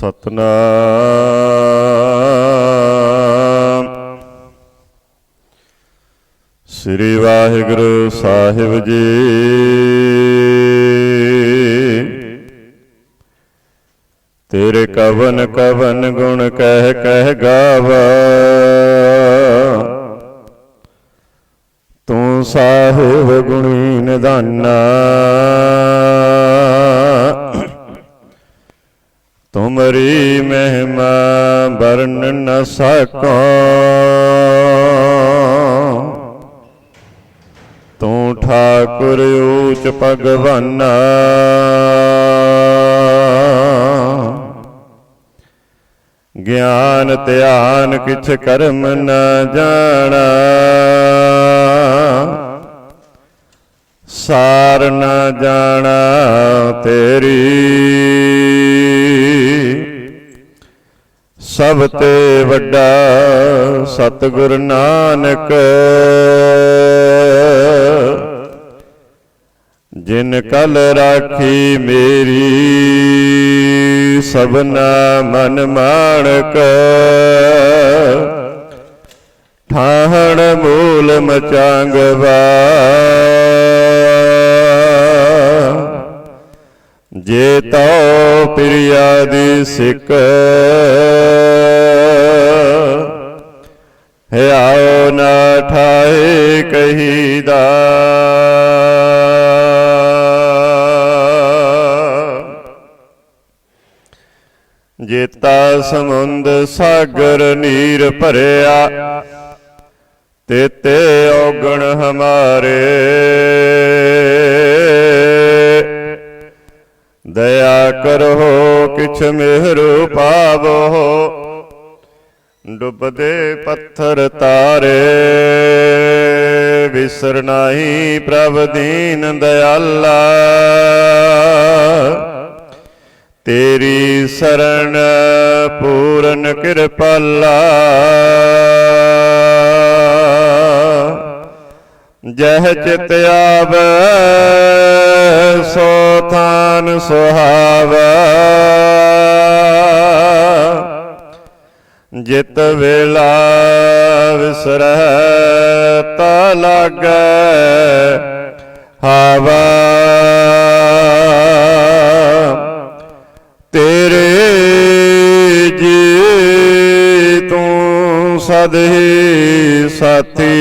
ਸਤਨਾਮ। ਸ੍ਰੀ ਵਾਹਿਗੁਰੂ ਸਾਹਿਬ ਜੀ। ਤੇਰੇ ਕਵਨ ਕਵਨ ਗੁਣ ਕਹਿ ਕਹਿ ਗਾਵਾ, ਤੂੰ ਸਾਹਿਬ ਗੁਣੀ ਨਿਧਾਨਾ। ਤੁਮਰੀ ਮਹਿਮਾ ਵਰਨ ਨ ਸਕੋ, ਤੂੰ ਠਾਕੁਰ ਊਚ ਭਗਵਾਨਾ। ਗਿਆਨ ਧਿਆਨ ਕਿਛ ਕਰਮ ਨ ਜਾਣਾ, ਸਾਰ ਨ ਜਾਣਾ ਤੇਰੀ। ਸਭ ਤੇ ਵੱਡਾ ਸਤਿਗੁਰ ਨਾਨਕ, ਜਿਨ ਕਲ ਰਾਖੀ ਮੇਰੀ ਸਭਨਾ ਮਨ ਮਾਣਕ। ਠਾਹਣ ਮੂਲ ਮਚਾਂਗਵਾ, ਜੇ ਤਉ ਪ੍ਰਿਆ ਦੀ ਸਿੱਕ। ਹਿਆਉ ਨਾ ਠਾਏ ਕਹੀਦਾ, ਜੇਤਾ ਸਮੁੰਦ ਸਾਗਰ ਨੀਰ ਭਰਿਆ। ਤੇਤੇ ਔਗਣ ਹਮਾਰੇ, ਦਇਆ ਕਰੋ ਕਿਛ ਮਿਹਰੁ ਪਾਵੋ। ਡੁੱਬਦੇ ਪੱਥਰ ਤਾਰੇ, ਵਿਸਰ ਨਾਹੀ ਪ੍ਰਭ ਦੀਨ ਦਇਆਲਾ। ਤੇਰੀ ਸਰਣ ਪੂਰਨ ਕਿਰਪਾਲਾ, ਜਹ ਚਿਤ ਆਵੈ ਸੋ ਥਾਨ ਸੁਹਾਵੈ। ਜਿਤ ਵੇਲਾ ਵਿਸਰੈ ਤਾ ਲਾਗੈ ਹਾਵਾ। ਤੇਰੇ ਜੀ ਤੂੰ ਸਦ ਹੀ ਸਾਥੀ,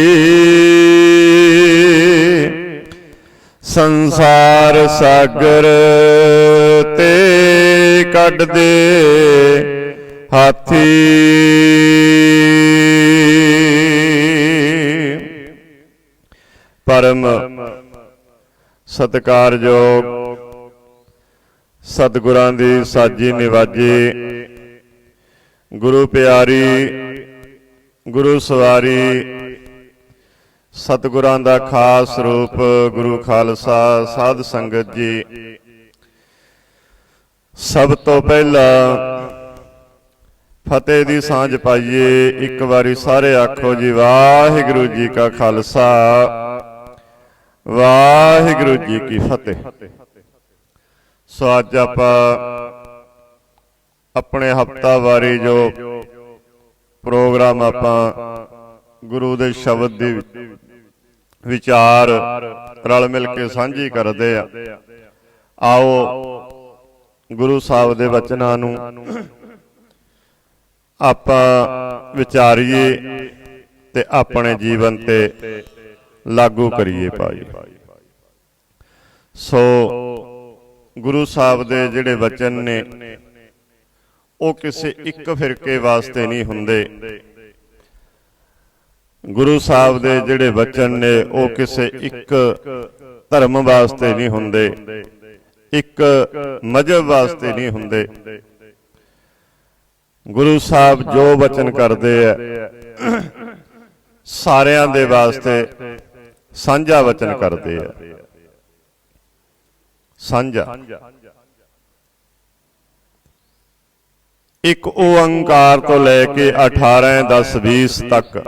ਸੰਸਾਰ ਸਾਗਰ ਤੇ ਕੱਢ ਦੇ ਹਾਥੀ। ਪਰਮ ਸਤਿਕਾਰਯੋਗ ਸਤਿਗੁਰਾਂ ਦੀ ਸਾਜੀ ਨਿਵਾਜੀ, ਗੁਰੂ ਪਿਆਰੀ, ਗੁਰੂ ਸਵਾਰੀ, ਸਤਿਗੁਰਾਂ ਦਾ ਖਾਸ ਰੂਪ ਗੁਰੂ ਖਾਲਸਾ ਸਾਧ ਸੰਗਤ ਜੀ। ਸਭ ਤੋਂ ਪਹਿਲਾਂ ਫਤਿਹ ਦੀ ਸਾਂਝ ਪਾਈਏ। ਇੱਕ ਵਾਰੀ ਸਾਰੇ ਆਖੋ ਜੀ, ਵਾਹਿਗੁਰੂ ਜੀ ਕਾ ਖਾਲਸਾ, ਵਾਹਿਗੁਰੂ ਜੀ ਕੀ ਫਤਿਹ। ਸੋ ਅੱਜ ਆਪਾਂ ਆਪਣੇ ਹਫ਼ਤਾਵਾਰੀ ਜੋ ਪ੍ਰੋਗਰਾਮ ਆਪਾਂ ਗੁਰੂ ਦੇ ਸ਼ਬਦ ਦੀ ਵਿਚਾਰ ਰਲ ਮਿਲ ਕੇ ਸਾਂਝੀ ਕਰਦੇ ਆ। ਆਓ ਗੁਰੂ ਸਾਹਿਬ ਦੇ ਵਚਨਾਂ ਨੂੰ ਆਪਾਂ ਵਿਚਾਰੀਏ ਤੇ ਆਪਣੇ ਜੀਵਨ ਤੇ ਲਾਗੂ ਕਰੀਏ ਭਾਈ। ਸੋ ਗੁਰੂ ਸਾਹਿਬ ਦੇ ਜਿਹੜੇ ਵਚਨ ਨੇ ਉਹ ਕਿਸੇ ਇੱਕ ਫਿਰਕੇ ਵਾਸਤੇ ਨਹੀਂ ਹੁੰਦੇ। ਗੁਰੂ ਸਾਹਿਬ ਦੇ ਜਿਹੜੇ ਵਚਨ ਨੇ ਉਹ ਕਿਸੇ ਇੱਕ ਧਰਮ ਵਾਸਤੇ ਨਹੀਂ ਹੁੰਦੇ, ਇੱਕ ਮਜ਼ਹਬ ਵਾਸਤੇ ਨਹੀਂ ਹੁੰਦੇ। ਗੁਰੂ ਸਾਹਿਬ ਜੋ ਵਚਨ ਕਰਦੇ ਆ ਸਾਰਿਆਂ ਦੇ ਵਾਸਤੇ ਸਾਂਝਾ ਵਚਨ ਕਰਦੇ ਆ। ਸਾਂਝਾ ਇੱਕ ਓੰਕਾਰ ਤੋਂ ਲੈ ਕੇ 18 10 20 ਤੱਕ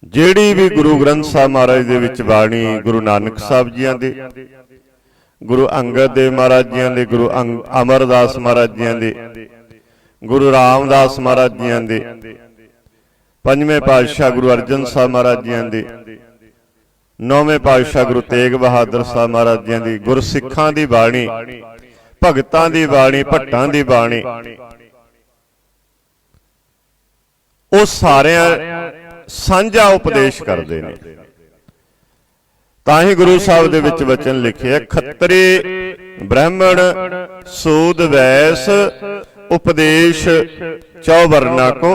ਜਿਹੜੀ ਵੀ ਗੁਰੂ ਗ੍ਰੰਥ ਸਾਹਿਬ ਮਹਾਰਾਜ ਦੇ ਵਿੱਚ ਬਾਣੀ, ਗੁਰੂ ਨਾਨਕ ਸਾਹਿਬ ਜੀਆਂ ਦੇ, गुरु अंगद देव महाराज जी दे, गुरु अमरदास महाराज जी दे, गुरु रामदास महाराज जी दे, पंजवें पातशाह गुरु अर्जन साहब महाराज जी दे, नौवें पातशाह गुरु तेग बहादुर साहब महाराज जी दी, गुरसिखां दी बाणी, भगतां दी बाणी, भट्टां दी बाणी, ਉਹ ਸਾਰਿਆਂ ਸਾਂਝਾ ਉਪਦੇਸ਼ ਕਰਦੇ ਨੇ। ਤਾਂ ਹੀ ਗੁਰੂ ਸਾਹਿਬ ਦੇ ਵਿੱਚ ਵਚਨ ਲਿਖਿਆ, ਖੱਤਰੀ ਬ੍ਰਾਹਮਣ ਸੂਦ ਵੈਸ ਉਪਦੇਸ਼ ਚੌ ਵਰਨਾ ਕੋ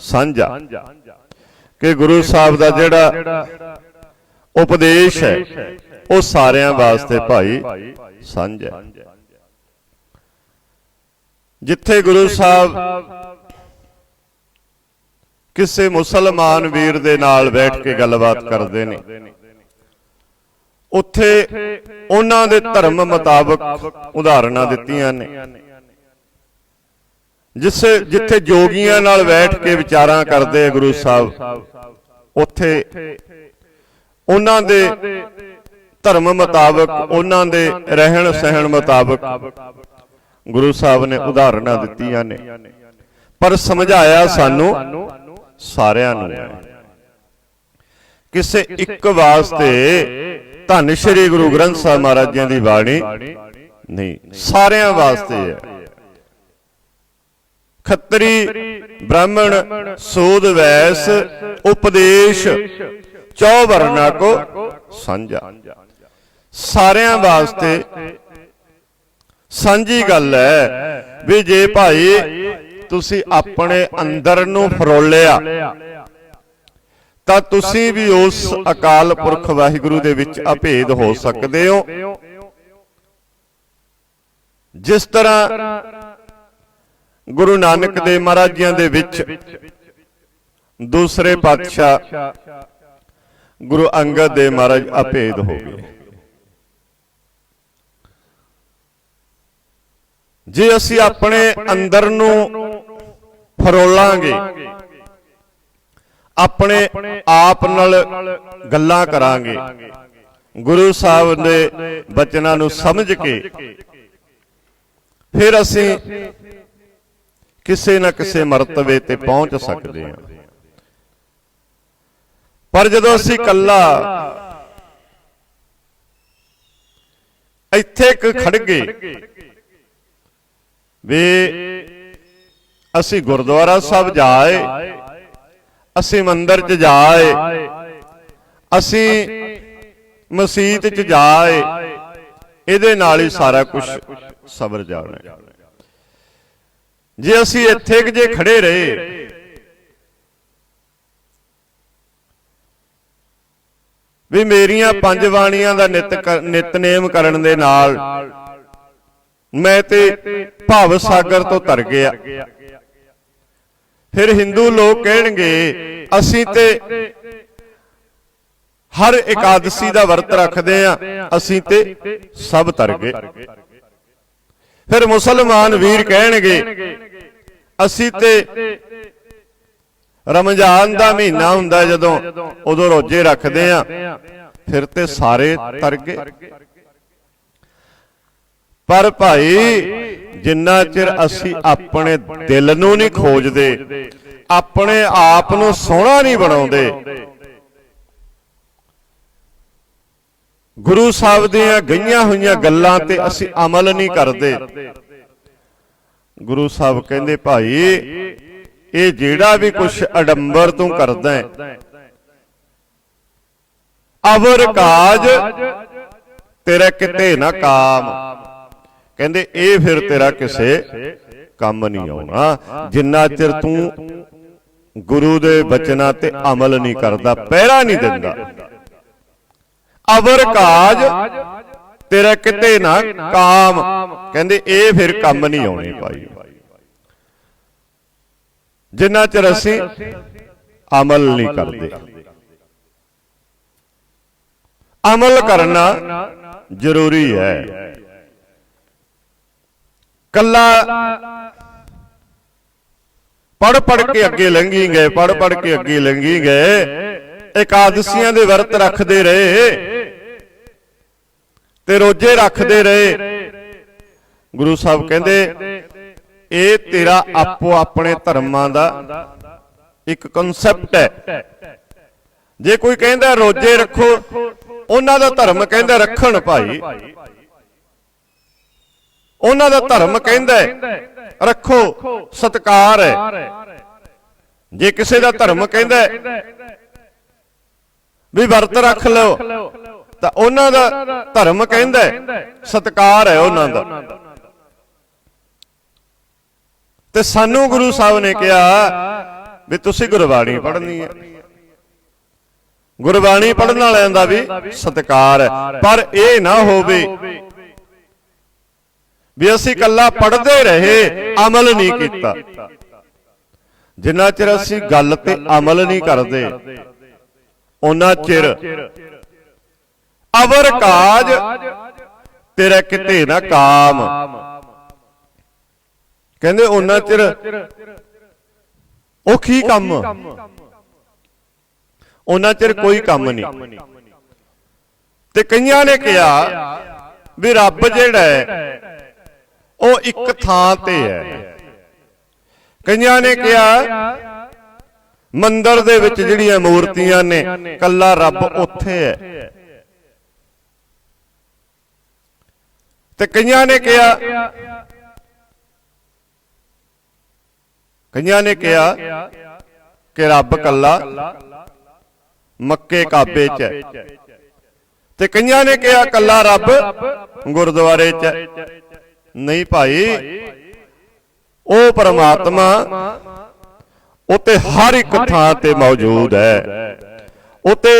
ਸਾਂਝਾ, ਕਿ ਗੁਰੂ ਸਾਹਿਬ ਦਾ ਜਿਹੜਾ ਉਪਦੇਸ਼ ਹੈ ਉਹ ਸਾਰਿਆਂ ਵਾਸਤੇ ਭਾਈ ਸਾਂਝਾ। ਜਿੱਥੇ ਗੁਰੂ ਸਾਹਿਬ ਕਿਸੇ ਮੁਸਲਮਾਨ ਵੀਰ ਦੇ ਨਾਲ ਬੈਠ ਕੇ ਗੱਲਬਾਤ ਕਰਦੇ ਨੇ, ਉੱਥੇ ਉਹਨਾਂ ਦੇ ਧਰਮ ਮੁਤਾਬਕ ਉਦਾਹਰਨਾਂ ਦਿੱਤੀਆਂ ਨੇ। ਜਿੱਥੇ ਜੋਗੀਆਂ ਨਾਲ ਬੈਠ ਕੇ ਵਿਚਾਰਾਂ ਕਰਦੇ ਗੁਰੂ ਸਾਹਿਬ, ਉੱਥੇ ਉਹਨਾਂ ਦੇ ਧਰਮ ਮੁਤਾਬਕ, ਉਹਨਾਂ ਦੇ ਰਹਿਣ ਸਹਿਣ ਮੁਤਾਬਕ ਗੁਰੂ ਸਾਹਿਬ ਨੇ ਉਦਾਹਰਨਾਂ ਦਿੱਤੀਆਂ ਨੇ। ਪਰ ਸਮਝਾਇਆ ਸਾਨੂੰ ਸਾਰਿਆਂ ਨੂੰ ਹੈ। ਕਿਸੇ ਇੱਕ ਵਾਸਤੇ ਧੰਨ ਸ਼੍ਰੀ ਗੁਰੂ ਗ੍ਰੰਥ ਸਾਹਿਬ ਮਹਾਰਾਜ ਜੀ ਦੀ ਬਾਣੀ ਨਹੀਂ, ਸਾਰਿਆਂ ਵਾਸਤੇ ਹੈ। ਖੱਤਰੀ ਬ੍ਰਾਹਮਣ ਸੂਦ ਵੈਸ ਉਪਦੇਸ਼ ਚੌ ਵਰਨਾ ਕੋ ਸਾਂਝਾ, ਸਾਰਿਆਂ ਵਾਸਤੇ ਸਾਂਝੀ ਗੱਲ ਹੈ ਵੀ ਜੇ ਭਾਈ ਤੁਸੀਂ ਆਪਣੇ ਅੰਦਰ ਨੂੰ ਫਰੋਲਿਆ ਤਾਂ ਤੁਸੀਂ ਵੀ ਉਸ ਅਕਾਲ ਪੁਰਖ ਵਾਹਿਗੁਰੂ ਦੇ ਵਿੱਚ ਅਭੇਦ ਹੋ ਸਕਦੇ ਹੋ। ਜਿਸ ਤਰ੍ਹਾਂ ਗੁਰੂ ਨਾਨਕ ਦੇਵ ਮਹਾਰਾਜ ਜੀ ਦੇ ਵਿੱਚ ਦੂਸਰੇ ਪਾਤਸ਼ਾਹ ਗੁਰੂ ਅੰਗਦ ਦੇਵ ਮਹਾਰਾਜ ਅਭੇਦ ਹੋ ਗਏ। ਜੇ ਅਸੀਂ ਆਪਣੇ ਅੰਦਰ ਨੂੰ ਫਰੋਲਾਂਗੇ, ਆਪਣੇ ਆਪ ਨਾਲ ਗੱਲਾਂ ਕਰਾਂਗੇ, ਗੁਰੂ ਸਾਹਿਬ ਦੇ ਬਚਨਾਂ ਨੂੰ ਸਮਝ ਕੇ, ਫਿਰ ਅਸੀਂ ਕਿਸੇ ਨਾ ਕਿਸੇ ਮਰਤਬੇ ਤੇ ਪਹੁੰਚ ਸਕਦੇ ਹਾਂ। ਪਰ ਜਦੋਂ ਅਸੀਂ ਇਕੱਲਾ ਇੱਥੇ ਖੜ ਗਏ ਵੀ ਅਸੀਂ ਗੁਰਦੁਆਰਾ ਸਾਹਿਬ ਜਾਏ, ਅਸੀਂ ਮੰਦਿਰ 'ਚ ਜਾਏ, ਅਸੀਂ ਮਸਜਿਦ 'ਚ ਜਾਏ, ਇਹਦੇ ਨਾਲ ਹੀ ਸਾਰਾ ਕੁਝ ਸਬਰ ਜਾਣਾ। ਜੇ ਅਸੀਂ ਇੱਥੇ ਜੇ ਖੜੇ ਰਹੇ ਵੀ ਮੇਰੀਆਂ ਪੰਜ ਬਾਣੀਆਂ ਦਾ ਨਿਤਨੇਮ ਕਰਨ ਦੇ ਨਾਲ ਮੈਂ ਤੇ ਭਵ ਸਾਗਰ ਤੋਂ ਤਰ ਗਿਆ, ਫਿਰ ਹਿੰਦੂ ਲੋਕ ਕਹਿਣਗੇ ਅਸੀਂ ਤੇ ਹਰ ਇਕਾਦਸ਼ੀ ਦਾ ਵਰਤ ਰੱਖਦੇ ਆ, ਅਸੀਂ ਤੇ ਸਭ ਤਰ ਗਏ। ਫਿਰ ਮੁਸਲਮਾਨ ਵੀਰ ਕਹਿਣਗੇ ਅਸੀਂ ਤੇ ਰਮਜ਼ਾਨ ਦਾ ਮਹੀਨਾ ਹੁੰਦਾ ਜਦੋਂ, ਉਦੋਂ ਰੋਜ਼ੇ ਰੱਖਦੇ ਆ, ਫਿਰ ਤੇ ਸਾਰੇ ਤਰ ਗਏ। ਪਰ ਭਾਈ ਜਿੰਨਾ ਚਿਰ ਅਸੀਂ ਆਪਣੇ ਦਿਲ ਨੂੰ ਨਹੀਂ ਖੋਜਦੇ, ਆਪਣੇ ਆਪ ਨੂੰ ਸੋਹਣਾ ਨਹੀਂ ਬਣਾਉਂਦੇ, ਗੁਰੂ ਸਾਹਿਬ ਦੀਆਂ ਗਈਆਂ ਹੋਈਆਂ ਗੱਲਾਂ ਤੇ ਅਸੀਂ ਅਮਲ ਨਹੀਂ ਕਰਦੇ, ਗੁਰੂ ਸਾਹਿਬ ਕਹਿੰਦੇ ਭਾਈ ਇਹ ਜਿਹੜਾ ਵੀ ਕੁਛ ਅਡੰਬਰ ਤੂੰ ਕਰਦਾ ਹੈ, ਅਵਰ ਕਾਜ ਤੇਰਾ ਕਿਤੇ ਨਾ ਕਾਮ, ਕਹਿੰਦੇ ਇਹ ਫਿਰ ਤੇਰਾ ਕਿਸੇ ਕੰਮ ਨਹੀਂ ਆਉਣਾ ਜਿੰਨਾ ਚਿਰ ਤੂੰ ਗੁਰੂ ਦੇ ਬਚਨਾਂ ਤੇ ਅਮਲ ਨਹੀਂ ਕਰਦਾ, ਪਹਿਰਾ ਨਹੀਂ ਦਿੰਦਾ। ਅਵਰ ਕਾਜ ਤੇਰਾ ਕਿਤੇ ਨਾ ਕਾਮ, ਕਹਿੰਦੇ ਇਹ ਫਿਰ ਕੰਮ ਨਹੀਂ ਆਉਣੇ ਭਾਈ ਜਿੰਨਾ ਚਿਰ ਅਸੀਂ ਅਮਲ ਨਹੀਂ ਕਰਦੇ। ਅਮਲ ਕਰਨਾ ਜ਼ਰੂਰੀ ਹੈ। ਕੱਲਾ ਪੜ ਕੇ ਅੱਗੇ ਲੰਘੀ ਗਏ, ਪੜ ਕੇ ਅੱਗੇ ਲੰਘੀ ਗਏ, ਇਕਾਦਸ਼ੀਆਂ ਦੇ ਵਰਤ ਰੱਖਦੇ ਰਹੇ, ਤੇ ਰੋਜੇ ਰੱਖਦੇ ਰਹੇ। ਗੁਰੂ ਸਾਹਿਬ ਕਹਿੰਦੇ ਇਹ ਤੇਰਾ ਆਪੋ ਆਪਣੇ ਧਰਮਾਂ ਦਾ ਇੱਕ ਕਨਸੈਪਟ ਹੈ। ਜੇ ਕੋਈ ਕਹਿੰਦਾ ਰੋਜੇ ਰੱਖੋ, ਉਹਨਾਂ ਦਾ ਧਰਮ ਕਹਿੰਦਾ ਰੱਖਣ ਭਾਈ, ਉਹਨਾਂ ਦਾ ਧਰਮ ਕਹਿੰਦਾ ਰੱਖੋ, ਸਤਿਕਾਰ ਹੈ। ਜੇ ਕਿਸੇ ਦਾ ਧਰਮ ਕਹਿੰਦਾ ਵੀ ਵਰਤ ਰੱਖ ਲਓ, ਤਾਂ ਉਹਨਾਂ ਦਾ ਧਰਮ ਕਹਿੰਦਾ ਸਤਿਕਾਰ ਹੈ ਉਹਨਾਂ ਦਾ। ਤੇ ਸਾਨੂੰ ਗੁਰੂ ਸਾਹਿਬ ਨੇ ਕਿਹਾ ਵੀ ਤੁਸੀਂ ਗੁਰਬਾਣੀ ਪੜ੍ਹਨੀ ਹੈ। ਗੁਰਬਾਣੀ ਪੜ੍ਹਨ ਵਾਲਿਆਂ ਦਾ ਵੀ ਸਤਿਕਾਰ ਹੈ, ਪਰ ਇਹ ਨਾ ਹੋਵੇ ਵੀ ਅਸੀਂ ਇਕੱਲਾ ਪੜ੍ਹਦੇ ਰਹੇ, ਅਮਲ ਨਹੀਂ ਕੀਤਾ। ਜਿੰਨਾ ਚਿਰ ਅਸੀਂ ਗੱਲ ਤੇ ਅਮਲ ਨਹੀਂ ਕਰਦੇ, ਉਹਨਾਂ ਚਿਰ ਅਵਰ ਕਾਜ ਤੇਰਾ ਕਿਤੇ ਨਾ ਕਾਮ, ਕਹਿੰਦੇ ਉਹਨਾਂ ਚਿਰ ਉਹ ਕੀ ਕੰਮ, ਉਹਨਾਂ ਚਿਰ ਕੋਈ ਕੰਮ ਨਹੀਂ। ਤੇ ਕਈਆਂ ਨੇ ਕਿਹਾ ਵੀ ਰੱਬ ਜਿਹੜਾ ਹੈ ਉਹ ਇੱਕ ਥਾਂ ਤੇ ਹੈ। ਕਈਆਂ ਨੇ ਕਿਹਾ ਮੰਦਿਰ ਦੇ ਵਿੱਚ ਜਿਹੜੀਆਂ ਮੂਰਤੀਆਂ ਨੇ ਕੱਲਾ ਰੱਬ ਉੱਥੇ ਹੈ। ਤੇ ਕਈਆਂ ਨੇ ਕਿਹਾ ਕਿ ਰੱਬ ਕੱਲਾ ਮੱਕੇ ਕਾਬੇ 'ਚ ਹੈ। ਤੇ ਕਈਆਂ ਨੇ ਕਿਹਾ ਕੱਲਾ ਰੱਬ ਗੁਰਦੁਆਰੇ 'ਚ ਹੈ। ਨਹੀਂ ਭਾਈ, ਉਹ ਪਰਮਾਤਮਾ ਉੱਤੇ ਹਰ ਇੱਕ ਥਾਂ ਤੇ ਮੌਜੂਦ ਹੈ। ਉੱਤੇ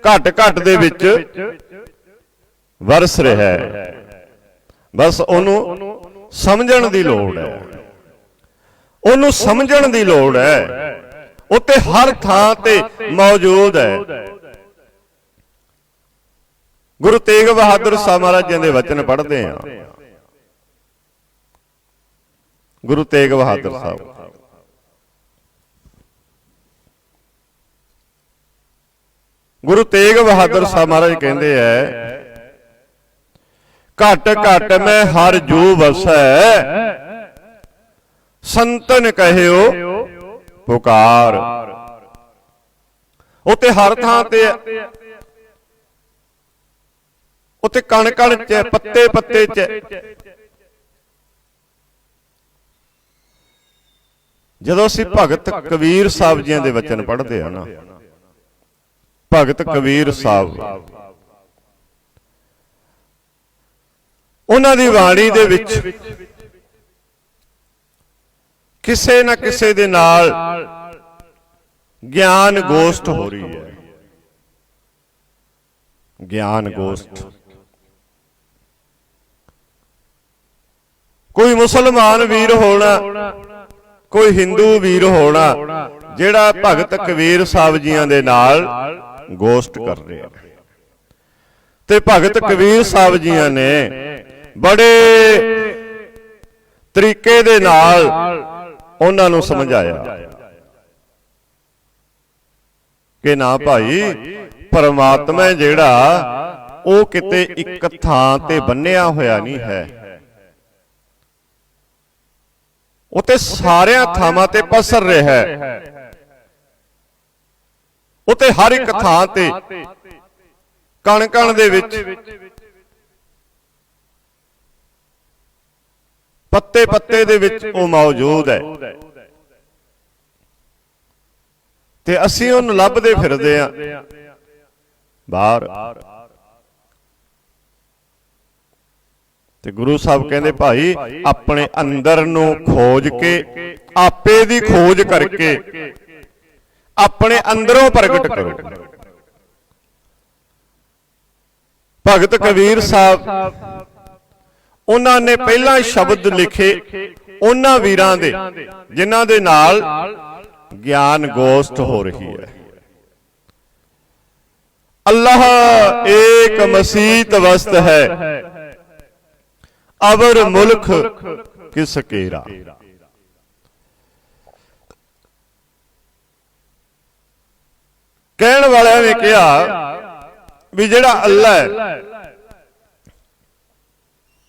ਘਟ ਘਟ ਦੇ ਵਿੱਚ ਵਰਸ ਰਿਹਾ ਹੈ। ਬਸ ਉਹਨੂੰ ਸਮਝਣ ਦੀ ਲੋੜ ਹੈ, ਉਹਨੂੰ ਸਮਝਣ ਦੀ ਲੋੜ ਹੈ। ਉੱਤੇ ਹਰ ਥਾਂ ਤੇ ਮੌਜੂਦ ਹੈ। ਗੁਰੂ ਤੇਗ ਬਹਾਦਰ ਸਾਹਿਬ ਮਹਾਰਾਜ ਜੀ ਦੇ ਵਚਨ ਪੜ੍ਹਦੇ ਹਾਂ। ਗੁਰੂ ਤੇਗ ਬਹਾਦਰ ਸਾਹਿਬ ਗੁਰੂ ਤੇਗ ਬਹਾਦਰ ਸਾਹਿਬ ਮਹਾਰਾਜ ਕਹਿੰਦੇ ਐ, ਘਟ ਘਟ ਮੈਂ ਹਰ ਜੂ ਵਸੈ, ਸੰਤਨ ਕਹਿਓ ਪੁਕਾਰ। ਉੱਤੇ ਹਰ ਥਾਂ ਤੇ ਉੱਤੇ ਕਣ ਕਣ ਚ, ਪੱਤੇ ਪੱਤੇ ਚ, ਜਦੋਂ ਅਸੀਂ ਭਗਤ ਕਬੀਰ ਸਾਹਿਬ ਜੀਆਂ ਦੇ ਵਚਨ ਪੜ੍ਹਦੇ ਹਾਂ ਨਾ, ਭਗਤ ਕਬੀਰ ਸਾਹਿਬ ਉਹਨਾਂ ਦੀ ਬਾਣੀ ਦੇ ਵਿੱਚ ਕਿਸੇ ਨਾ ਕਿਸੇ ਦੇ ਨਾਲ ਗਿਆਨ ਗੋਸ਼ਟ ਹੋ ਰਹੀ ਹੈ। ਗਿਆਨ ਗੋਸ਼ਟ, ਕੋਈ ਮੁਸਲਮਾਨ ਵੀਰ ਹੋਣਾ, ਕੋਈ ਹਿੰਦੂ ਵੀਰ ਹੋਣਾ, ਜਿਹੜਾ ਭਗਤ ਕਬੀਰ ਸਾਹਿਬ ਜੀਆਂ ਦੇ ਨਾਲ ਗੋਸ਼ਟ ਕਰ ਰਿਹਾ। ਤੇ ਭਗਤ ਕਬੀਰ ਸਾਹਿਬ ਜੀਆਂ ਨੇ ਬੜੇ ਤਰੀਕੇ ਦੇ ਨਾਲ ਉਹਨਾਂ ਨੂੰ ਸਮਝਾਇਆ ਕਿ ਨਾ ਭਾਈ, ਪਰਮਾਤਮਾ ਜਿਹੜਾ ਉਹ ਕਿਤੇ ਇੱਕ ਥਾਂ ਤੇ ਬੰਨਿਆ ਹੋਇਆ ਨਹੀਂ ਹੈ, ਉਹ ਤੇ ਸਾਰਿਆਂ ਥਾਵਾਂ ਤੇ ਪਸਰ ਰਿਹਾ ਹੈ। ਉਹ ਤੇ ਹਰ ਇੱਕ ਥਾਂ ਤੇ ਕਣ ਕਣ ਦੇ ਵਿੱਚ, ਪੱਤੇ ਪੱਤੇ ਦੇ ਵਿੱਚ ਉਹ ਮੌਜੂਦ ਹੈ। ਤੇ ਅਸੀਂ ਉਹਨੂੰ ਲੱਭਦੇ ਫਿਰਦੇ ਆਂ ਬਾਹਰ। ਤੇ ਗੁਰੂ ਸਾਹਿਬ ਕਹਿੰਦੇ ਭਾਈ, ਆਪਣੇ ਅੰਦਰ ਨੂੰ ਖੋਜ ਕੇ, ਆਪੇ ਦੀ ਖੋਜ ਕਰਕੇ ਆਪਣੇ ਅੰਦਰੋਂ ਪ੍ਰਗਟ ਕਰੋ। ਭਗਤ ਕਬੀਰ ਸਾਹਿਬ ਉਹਨਾਂ ਨੇ ਪਹਿਲਾਂ ਸ਼ਬਦ ਲਿਖੇ ਉਹਨਾਂ ਵੀਰਾਂ ਦੇ ਜਿਨ੍ਹਾਂ ਦੇ ਨਾਲ ਗਿਆਨ ਗੋਸ਼ਟ ਹੋ ਰਹੀ ਹੈ। ਅੱਲਾਹ ਏਕ ਮਸੀਤ ਵਸਤ ਹੈ, ਅਵਰ ਮੁਲਕ ਕਿਸ ਕੇਰਾ। ਕਹਿਣ ਵਾਲਿਆਂ ਨੇ ਕਿਹਾ ਵੀ ਜਿਹੜਾ ਅੱਲਾ ਹੈ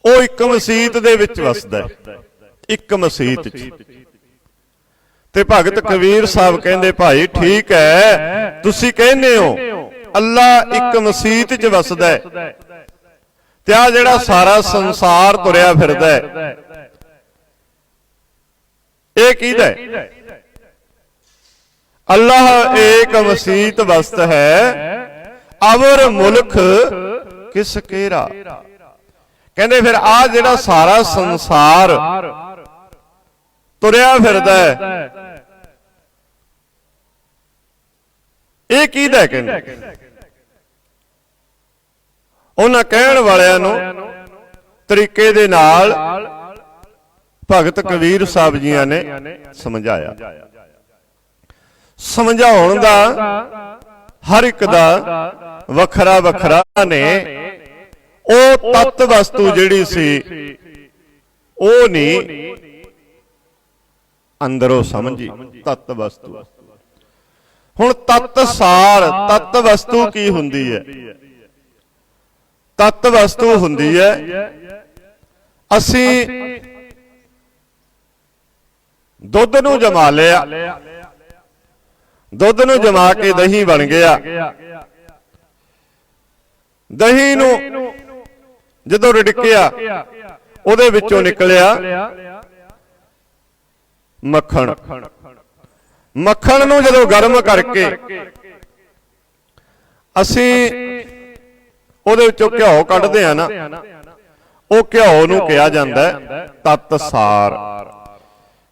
ਉਹ ਇੱਕ ਮਸੀਤ ਦੇ ਵਿੱਚ ਵਸਦਾ ਹੈ, ਇੱਕ ਮਸੀਤ 'ਚ। ਤੇ ਭਗਤ ਕਬੀਰ ਸਾਹਿਬ ਕਹਿੰਦੇ ਭਾਈ ਠੀਕ ਹੈ, ਤੁਸੀਂ ਕਹਿੰਦੇ ਹੋ ਅੱਲਾ ਇੱਕ ਮਸੀਤ 'ਚ ਵਸਦਾ ਹੈ, ਤੇ ਆ ਜਿਹੜਾ ਸਾਰਾ ਸੰਸਾਰ ਤੁਰਿਆ ਫਿਰਦਾ ਹੈ ਇਹ ਕਿਹਦਾ ਹੈ? ਅੱਲਾਹ ਏਕ ਮਸੀਤ ਵਸਤ ਹੈ, ਅਵਰ ਮੁਲਕ ਕਿਸ ਕੇਰਾ। ਕਹਿੰਦੇ ਫਿਰ ਆ ਜਿਹੜਾ ਸਾਰਾ ਸੰਸਾਰ ਤੁਰਿਆ ਫਿਰਦਾ ਹੈ ਇਹ ਕਿਹਦਾ ਹੈ? ਕਹਿੰਦੇ ਉਹਨਾਂ ਕਹਿਣ ਵਾਲਿਆਂ ਨੂੰ ਤਰੀਕੇ ਦੇ ਨਾਲ ਭਗਤ ਕਬੀਰ ਸਾਹਿਬ ਜੀਆਂ ਨੇ ਸਮਝਾਇਆ। ਸਮਝਾਉਣ ਦਾ ਹਰ ਇੱਕ ਦਾ ਵੱਖਰਾ ਵੱਖਰਾ ਨੇ। ਉਹ ਤਤ ਵਸਤੂ ਜਿਹੜੀ ਸੀ ਉਹ ਨਹੀਂ ਅੰਦਰੋਂ ਸਮਝੀ, ਤਤ ਵਸਤੂ। ਹੁਣ ਤਤ ਸਾਰ, ਤਤ ਵਸਤੂ ਕੀ ਹੁੰਦੀ ਹੈ? ਤਤ ਵਸਤੂ ਹੁੰਦੀ ਹੈ ਅਸੀਂ ਦੁੱਧ ਨੂੰ ਜਮਾ ਲਿਆ, ਦੁੱਧ ਨੂੰ ਜਮਾ ਕੇ ਦਹੀਂ ਬਣ ਗਿਆ। ਦਹੀਂ ਨੂੰ ਜਦੋਂ ਰਿੜਕਿਆ ਉਹਦੇ ਵਿੱਚੋਂ ਨਿਕਲਿਆ ਮੱਖਣ। ਮੱਖਣ ਨੂੰ ਜਦੋਂ ਗਰਮ ਕਰਕੇ ਅਸੀਂ ਉਹਦੇ ਵਿੱਚੋਂ ਘਿਓ ਕੱਢਦੇ ਆ ਨਾ, ਉਹ ਘਿਓ ਨੂੰ ਕਿਹਾ ਜਾਂਦਾ ਹੈ ਤਤ ਸਾਰ।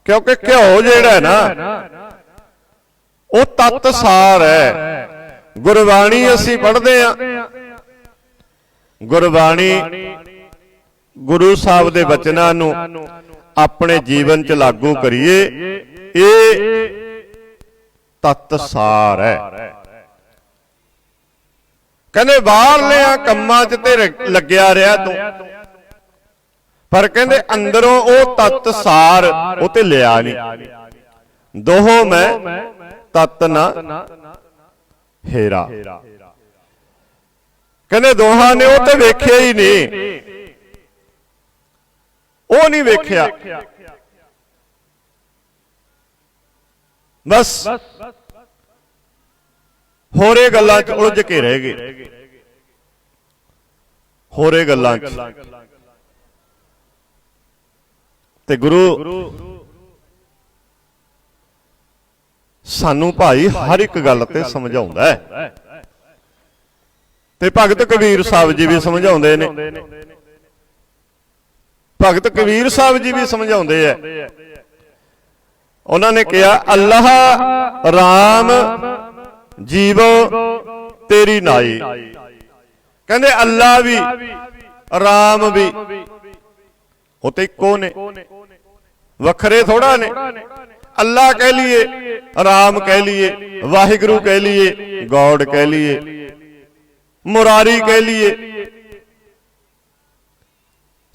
ਕਿਉਂਕਿ ਘਿਓ ਜਿਹੜਾ ਨਾ ਉਹ ਤਤ ਸਾਰ ਹੈ। ਗੁਰਬਾਣੀ ਅਸੀਂ ਪੜ੍ਹਦੇ ਆ, ਗੁਰਬਾਣੀ ਗੁਰੂ ਸਾਹਿਬ ਦੇ ਬਚਨਾਂ ਨੂੰ ਆਪਣੇ ਜੀਵਨ 'ਚ ਲਾਗੂ ਕਰੀਏ, ਇਹ ਤਤ ਸਾਰ ਹੈ। ਕਹਿੰਦੇ ਬਾਹਰਲਿਆਂ ਕੰਮਾਂ 'ਚ ਤੇ ਲੱਗਿਆ ਰਿਹਾ ਤੂੰ, ਪਰ ਕਹਿੰਦੇ ਅੰਦਰੋਂ ਉਹ ਤਤ ਸਾਰ ਉਹ ਤੇ ਲਿਆ ਨਹੀਂ। ਦੋਹੋਂ ਮੈਂ ਤਤ ਨਾ ਹੇਰਾ। ਕਹਿੰਦੇ ਦੋਹਾਂ ਨੇ ਉਹ ਤੇ ਵੇਖਿਆ ਹੀ ਨਹੀਂ, ਉਹ ਨਹੀਂ ਵੇਖਿਆ, ਬਸ ਹੋਰੇ ਗੱਲਾਂ 'ਚ ਉਲਝ ਕੇ ਰਹਿ ਗਏ। ਹੋਰੇ ਗੱਲਾਂ 'ਚ ਤੇ ਗੁਰੂ ਸਾਨੂੰ ਭਾਈ ਹਰ ਇੱਕ ਗੱਲ ਤੇ ਸਮਝਾਉਂਦਾ ਹੈ। ਤੇ ਭਗਤ ਕਬੀਰ ਸਾਹਿਬ ਜੀ ਵੀ ਸਮਝਾਉਂਦੇ ਨੇ, ਭਗਤ ਕਬੀਰ ਸਾਹਿਬ ਜੀ ਵੀ ਸਮਝਾਉਂਦੇ ਆ। ਉਹਨਾਂ ਨੇ ਕਿਹਾ ਅੱਲਾਹ ਰਾਮ ਜੀਵੋ ਤੇਰੀ ਨਾਈ। ਕਹਿੰਦੇ ਅੱਲਾ ਵੀ ਰਾਮ ਵੀ ਉਹ ਤੇ ਇੱਕੋ ਨੇ, ਵੱਖਰੇ ਥੋੜਾ ਨੇ। ਅੱਲਾ ਕਹਿ ਲਈਏ, ਰਾਮ ਕਹਿ ਲਈਏ, ਵਾਹਿਗੁਰੂ ਕਹਿ ਲਈਏ, ਗੋਡ ਕਹਿ ਲਈਏ, ਮੁਰਾਰੀ ਕਹਿ ਲਈਏ,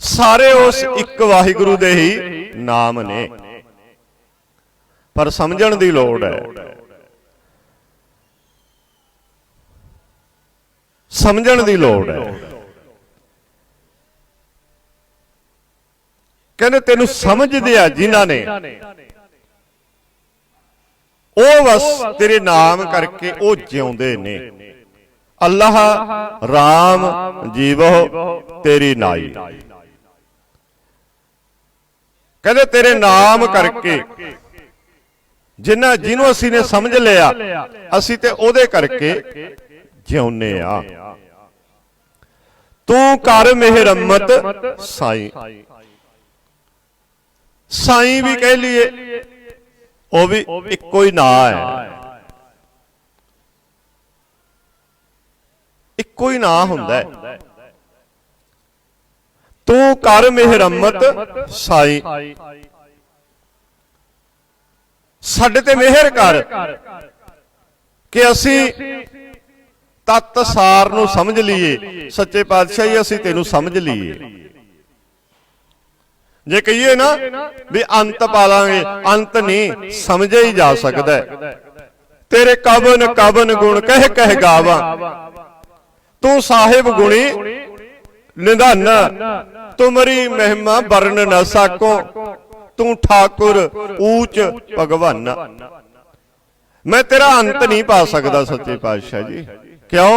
ਸਾਰੇ ਉਸ ਇੱਕ ਵਾਹਿਗੁਰੂ ਦੇ ਹੀ ਨਾਮ ਨੇ। ਪਰ ਸਮਝਣ ਦੀ ਲੋੜ ਹੈ, ਸਮਝਣ ਦੀ ਲੋੜ ਹੈ। ਕਹਿੰਦੇ ਤੈਨੂੰ ਸਮਝਦੇ ਆ ਜਿਨ੍ਹਾਂ ਨੇ, ਉਹ ਬਸ ਤੇਰੇ ਨਾਮ ਕਰਕੇ ਉਹ ਜਿਉਂਦੇ ਨੇ। ਅੱਲਾਹ ਰਾਮ ਜੀਵੋ ਤੇਰੀ ਨਾਈ। ਕਹਿੰਦੇ ਤੇਰੇ ਨਾਮ ਕਰਕੇ ਜਿਹਨੂੰ ਅਸੀਂ ਨੇ ਸਮਝ ਲਿਆ, ਅਸੀਂ ਤੇ ਉਹਦੇ ਕਰਕੇ ਜਿਉਂਦੇ ਆ। ਤੂੰ ਕਰ ਮਿਹਰਮਤ ਸਾਈਂ। ਸਾਈਂ ਵੀ ਕਹਿ ਲਈਏ, ਉਹ ਵੀ ਇੱਕੋ ਹੀ ਨਾਂ ਹੈ, ਇੱਕੋ ਹੀ ਨਾਂ ਹੁੰਦਾ ਹੈ। ਤੂੰ ਕਰ ਮਿਹਰਮਤ ਸਾਈਂ, ਸਾਡੇ ਤੇ ਮਿਹਰ ਕਰ ਕਿ ਅਸੀਂ ਤਤ ਸਾਰ ਨੂੰ ਸਮਝ ਲਈਏ। ਸੱਚੇ ਪਾਤਸ਼ਾਹੀ ਅਸੀਂ ਤੈਨੂੰ ਸਮਝ ਲਈਏ। ਜੇ ਕਹੀਏ ਨਾ ਵੀ ਅੰਤ ਪਾਲਾਂਗੇ, ਅੰਤ ਨਹੀਂ, ਸਮਝਿਆ ਹੀ ਜਾ ਸਕਦਾ। ਤੇਰੇ ਕਵਨ ਕਵਨ ਗੁਣ ਕਹਿ ਕਹਿ ਗਾਵਾਂ, ਤੂੰ ਸਾਹਿਬ ਗੁਣੀ ਨਿਧਾਨਾ। तुमरी महिमा वर्ण न साको, तू ठाकुर ऊच भगवाना। मैं तेरा अंत नहीं पा सकता सच्चे पातशाह जी। क्यों?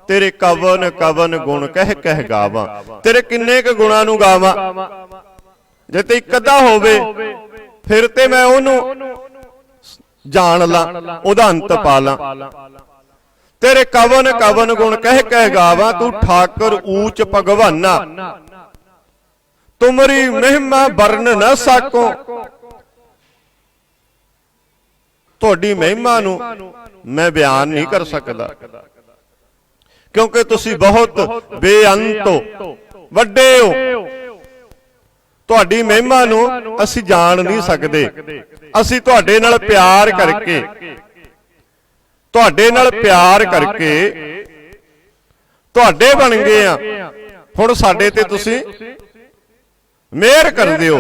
तेरे कवन कवन गुण कह कह गावां। तेरे किन्ने क गुणां नूं गावां? जे ते इक अद्धा होवे फिर ते मैं ओनू जान ला, ओदा अंत पा ला। तेरे कवन कवन गुण कह कह गावां, तू ठाकुर ऊच भगवाना। तुमरी महिमा वर्ण न साको, तुहाडी महिमा नूं मैं बयान नहीं कर सकदा, क्योंकि तुसी बहुत बेअंत हो, वड्डे हो। तुहाडी महिमा नूं असी जान नहीं सकदे। असी तुहाडे नाल प्यार करके, तुहाडे नाल प्यार करके तुहाडे बन गए आ। हुण साडे ते तुसी मेहर कर दिओ,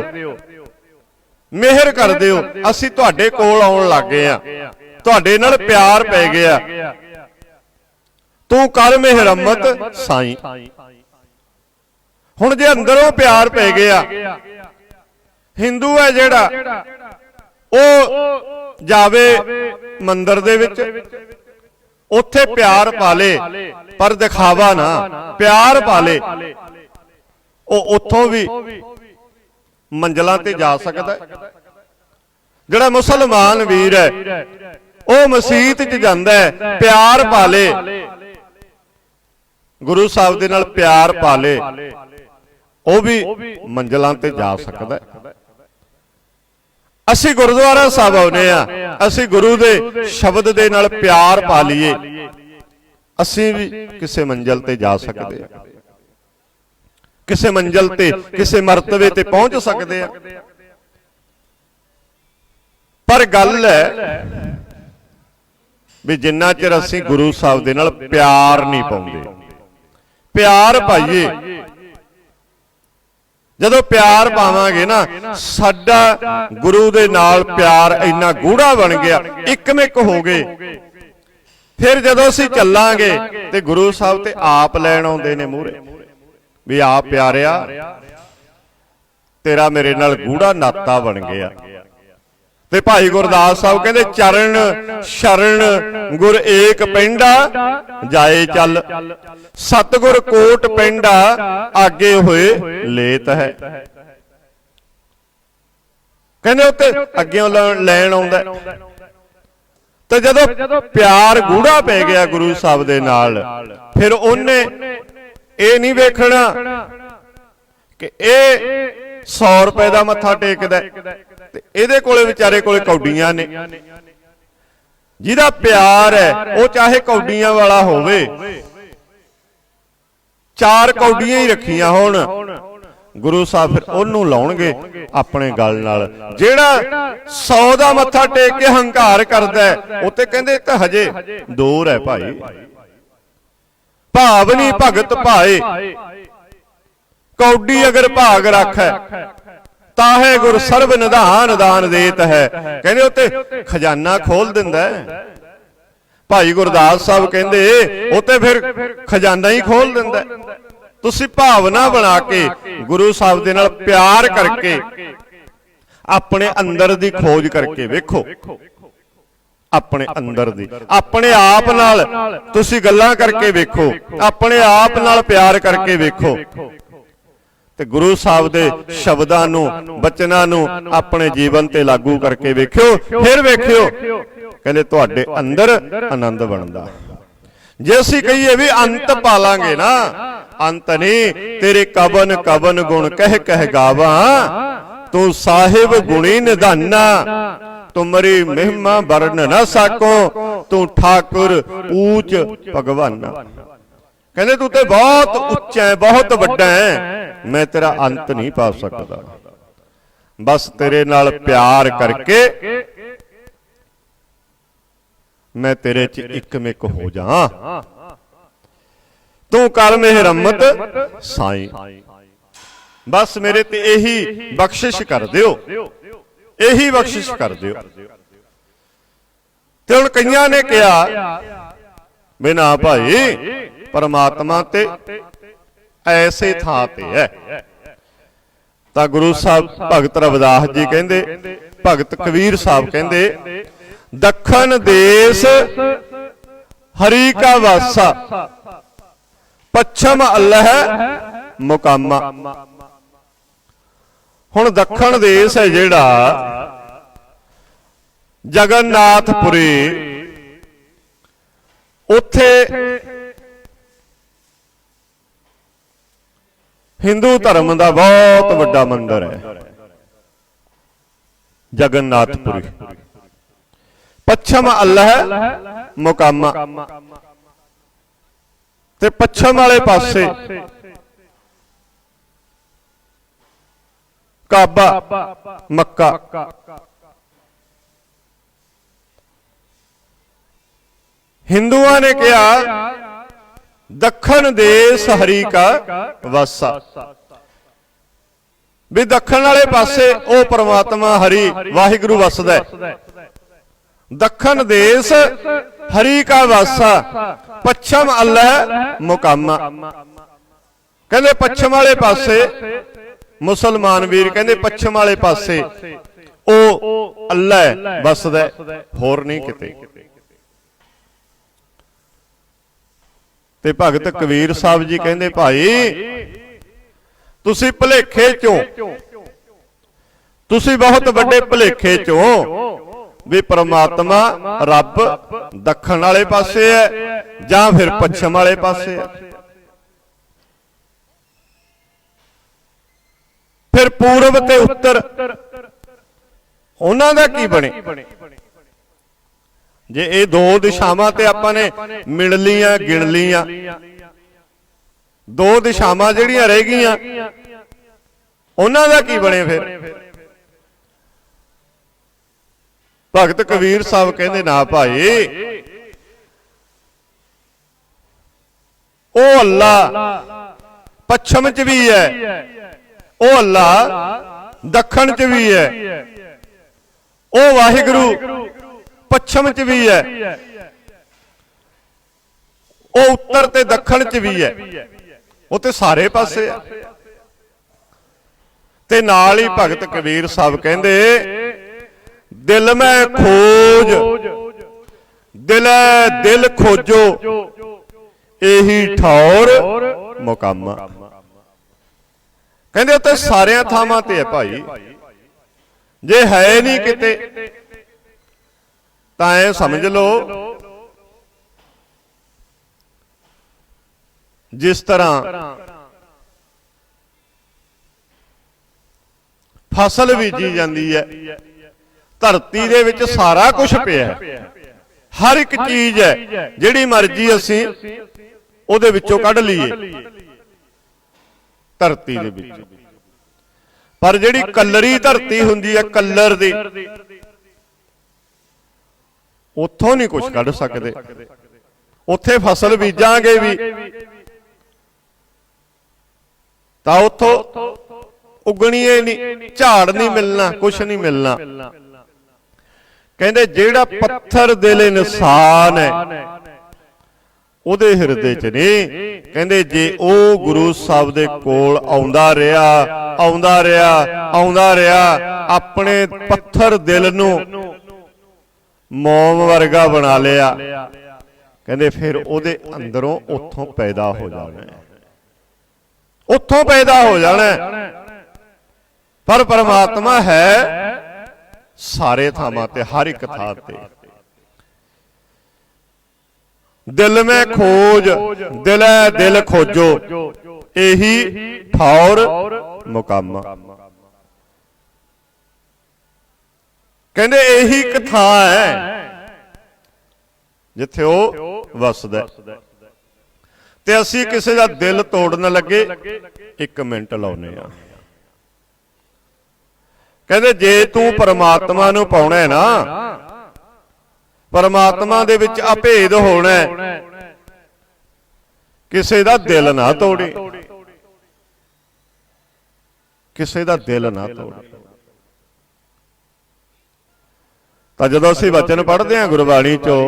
मेहर कर दिओ। असी तुहाडे कोल आउण लग गए आ, तुहाडे नाल प्यार पै गया। तू कर मेहरमत साईं। हुण जे अंदरों प्यार पै गया, हिंदू है जेड़ा ओ जावे मंदिर दे विच, उत्थे प्यार पाले पर दिखावा ना, प्यार पाले। ओ उत्थों भी मंजिलां ते जा सकदा। जेड़ा मुसलमान वीर है ओ मसीत च जांदा है, प्यार पाले, गुरु साहब दे नाल प्यार पाले, ਉਹ भी मंजिलां ते जा सकदा है। ਅਸੀਂ ਗੁਰਦੁਆਰਾ ਸਾਹਿਬ ਆਉਨੇ ਆ, ਅਸੀਂ ਗੁਰੂ ਦੇ ਸ਼ਬਦ ਦੇ ਨਾਲ ਪਿਆਰ ਪਾ ਲਈਏ, ਅਸੀਂ ਵੀ ਕਿਸੇ ਮੰਜ਼ਿਲ ਤੇ ਜਾ ਸਕਦੇ ਆ, ਕਿਸੇ ਮੰਜ਼ਿਲ ਤੇ ਕਿਸੇ ਮਰਤਬੇ ਤੇ ਪਹੁੰਚ ਸਕਦੇ ਆ। ਪਰ ਗੱਲ ਹੈ ਵੀ ਜਿੰਨਾ ਚਿਰ ਅਸੀਂ ਗੁਰੂ ਸਾਹਿਬ ਦੇ ਨਾਲ ਪਿਆਰ ਨਹੀਂ ਪਾਉਂਦੇ, ਪਿਆਰ ਪਾਈਏ। ਜਦੋਂ ਪਿਆਰ ਪਾਵਾਂਗੇ ਨਾ, ਸਾਡਾ ਗੁਰੂ ਦੇ ਨਾਲ ਪਿਆਰ ਇੰਨਾ ਗੂੜਾ ਬਣ ਗਿਆ, ਇੱਕਮਿਕ ਹੋ ਗਏ। ਫਿਰ ਜਦੋਂ ਅਸੀਂ ਚੱਲਾਂਗੇ ਤੇ ਗੁਰੂ ਸਾਹਿਬ ਤੇ ਆਪ ਲੈਣ ਆਉਂਦੇ ਨੇ ਮੂਹਰੇ ਵੀ ਆ ਪਿਆਰਿਆ, ਤੇਰਾ ਮੇਰੇ ਨਾਲ ਗੂੜਾ ਨਾਤਾ ਬਣ ਗਿਆ। ਤੇ ਭਾਈ ਗੁਰਦਾਸ ਸਾਹਿਬ ਕਹਿੰਦੇ ਚਰਨ ਸ਼ਰਨ ਗੁਰ ਏਕ ਪੈਂਡਾ ਜਾਏ ਚੱਲ, ਸਤਿਗੁਰ ਕੋਟ ਪੈਂਡਾ ਆਗੇ ਹੋਏ ਲੇਤ ਹੈ। ਕਹਿੰਦੇ ਉੱਤੇ ਅੱਗਿਓਂ ਲੈਣ ਆਉਂਦਾ। ਤੇ ਜਦੋਂ ਪਿਆਰ ਗੂੜਾ ਪੈ ਗਿਆ ਗੁਰੂ ਸਾਹਿਬ ਦੇ ਨਾਲ, ਫਿਰ ਉਹਨੇ ਇਹ ਨਹੀਂ ਵੇਖਣਾ ਕਿ ਇਹ 100 ਰੁਪਏ ਦਾ ਮੱਥਾ ਟੇਕਦਾ ਤੇ ਇਹਦੇ ਕੋਲੇ ਵਿਚਾਰੇ ਕੋਲੇ ਕੌਡੀਆਂ ਨੇ। ਜਿਹਦਾ ਪਿਆਰ ਹੈ ਉਹ ਚਾਹੇ ਕੌਡੀਆਂ ਵਾਲਾ ਹੋਵੇ, 4 ਕੌਡੀਆਂ ਹੀ ਰੱਖੀਆਂ ਹੋਣ, ਗੁਰੂ ਸਾਹਿਬ ਫਿਰ ਉਹਨੂੰ ਲਾਉਣਗੇ ਆਪਣੇ ਗਲ ਨਾਲ। ਜਿਹੜਾ 100 ਦਾ ਮੱਥਾ ਟੇਕ ਕੇ ਹੰਕਾਰ ਕਰਦਾ ਉੱਤੇ ਕਹਿੰਦੇ ਤਾਂ ਹਜੇ ਦੂਰ ਹੈ ਭਾਈ। ਭਾਵ ਨਹੀਂ ਭਗਤ ਭਾਏ, ਕੌਡੀ ਅਗਰ ਭਾਗ ਰੱਖੈ ਤਾਹੇ ਗੁਰ ਸਰਬ ਨਿਧਾਨ ਦਾਨ ਦੇਤ ਹੈ। ਕਹਿੰਦੇ ਉੱਤੇ ਖਜ਼ਾਨਾ ਖੋਲ ਦਿੰਦਾ। ਭਾਈ ਗੁਰਦਾਸ ਸਾਹਿਬ ਕਹਿੰਦੇ ਉੱਤੇ ਫਿਰ ਖਜ਼ਾਨਾ ਹੀ ਖੋਲ ਦਿੰਦਾ। ਤੁਸੀਂ ਭਾਵਨਾ ਬਣਾ ਕੇ ਗੁਰੂ ਸਾਹਿਬ ਦੇ ਨਾਲ ਪਿਆਰ ਕਰਕੇ ਆਪਣੇ ਅੰਦਰ ਦੀ ਖੋਜ ਕਰਕੇ ਵੇਖੋ, ਆਪਣੇ ਅੰਦਰ ਦੀ, ਆਪਣੇ ਆਪ ਨਾਲ ਤੁਸੀਂ ਗੱਲਾਂ ਕਰਕੇ ਵੇਖੋ, ਆਪਣੇ ਆਪ ਨਾਲ ਪਿਆਰ ਕਰਕੇ ਵੇਖੋ ਤੇ ਗੁਰੂ ਸਾਹਿਬ ਦੇ ਸ਼ਬਦਾਂ ਨੂੰ, ਬਚਨਾਂ ਨੂੰ ਆਪਣੇ ਜੀਵਨ ਤੇ ਲਾਗੂ ਕਰਕੇ ਵੇਖਿਓ। ਫਿਰ ਵੇਖਿਓ ਕਹਿੰਦੇ ਤੁਹਾਡੇ ਅੰਦਰ ਆਨੰਦ ਬਣਦਾ। ਜੇ ਅਸੀਂ ਕਹੀਏ ਵੀ ਅੰਤ ਪਾਲਾਂਗੇ ਨਾ, ਅੰਤ ਨਹੀਂ। ਤੇਰੇ ਕਵਨ ਕਵਨ ਗੁਣ ਕਹਿ ਕਹਿ ਗਾਵਾਂ, ਤੂੰ ਸਾਹਿਬ ਗੁਣੀ ਨਿਧਾਨਾ। ਤੁਮਰੀ ਮਹਿਮਾ ਵਰਨ ਨਾ ਸਾਕੋ, ਤੂੰ ਠਾकुर ऊच भगवाना। ਕਹਿੰਦੇ ਤੂੰ ਤੇ ਬਹੁਤ ਉੱਚਾ ਹੈ, ਬਹੁਤ ਵੱਡਾ ਹੈ, मैं तेरा अंत नहीं पा सकता। बस तेरे नाल प्यार करके मैं तेरे च इकमिक हो जा। तू कर मेहरमत साईं। बस मेरे ते यही बख्शिश कर दियो, यही बख्शिश कर दियो। ते हुण कईयां ने कहा भी ना भाई परमात्मा ते ऐसे थां ते है। तां गुरु साहब भगत रविदास जी कहंदे, भगत कबीर साहब कहंदे, दखन देश हरि का वासा, पच्छम अल्लाह मुकामा। हुण दखन देश है जिहड़ा जगन्नाथपुरी, उत्थे हिंदू धर्म का बहुत बड़ा मंदिर है जगन्नाथपुरी। पच्छम अल्लाह मुकामा, ते पच्छम वाले पासे काबा मक्का। हिंदुओं ने कहा दखन देश हरि का वासा, भी दखन वाले पासे ओ परमात्मा हरि वाहिगुरु वसदा है। दखन देश हरि का वासा, पच्छम अल्लाह मुकामा। कहंदे पच्छम वाले पासे मुसलमान वीर कहंदे पच्छम वाले पासे ओ अल्लाह वसदा है, होर नहीं किते। ते भगत कबीर साहब जी कहंदे भाई तुसी भुलेखे चों, तुसी बहुत बड़े भुलेखे चों भी परमात्मा रब दखन वाले पासे है जां फिर पच्छम वाले पासे है। फिर पूरब ते उत्तर उन्हां दा की बने? जे ये दो दिशावां ते आपां ने मिल लियां गिण लियां, दो दिशावां जिहड़ियां रह गईयां उन्हां दा की बने? फिर भगत कबीर साहब कहंदे ना भाई, ओ अल्लाह पच्छम च भी है, ओ अल्लाह दखन च भी है, ओ वाहिगुरु पच्छम च भी है, ओ उत्तर ते दखन च भी है, वो ते सारे पासे है। ते नाल ही भगत कबीर साहब कहंदे दिल में खोज दिलै दिल खोजो यही ठौर मुकामा। कहंदे उत्ते सारियां थावां ते है भाई, जे है नहीं किते तां ऐ समझ लो जिस तरह फसल बीजी जाती है, धरती दे विच सारा कुछ पिया है, हर एक चीज है जिहड़ी मर्जी असीं उहदे विचों कढ लईए धरती दे विच, पर जिहड़ी कलरी धरती हुंदी है कलर दी, उत्थों नहीं कुछ कढ सकदे। उत्थे फसल बीजांगे भी तां उत्थों उगणी नहीं, झाड़ नहीं मिलना, कुछ नहीं मिलना। कहंदे जेड़ा पत्थर दिल इंसान है उहदे हिरदे च नहीं। कहंदे जे ओ गुरु साहब दे कोल आउंदा रहा आउंदा रहा आउंदा रहा, अपने पत्थर दिल नूं मोम वर्गा बना लिया, कहंदे फिर उहदे अंदरों उत्थों पैदा हो जाना है, उत्थों पैदा हो जाना है। पर परमात्मा है सारे थावां ते, हर एक थां ते। दिल में खोज दिलै दिल खोजो यही ठौर मुकामा। कहंदे यही एक थां है जिथे वो वसदा। ते असीं किसी दा दिल तोड़न लगे 1 मिनट लाउने आ। कहंदे जे तू परमात्मा नूं पाउणा है ना, परमात्मा दे विच अभेद होना है, किसी दा दिल ना तोड़े, किसी दा दिल ना तोड़े। तां जदों असीं वचन पढ़दे हां गुरबाणी चों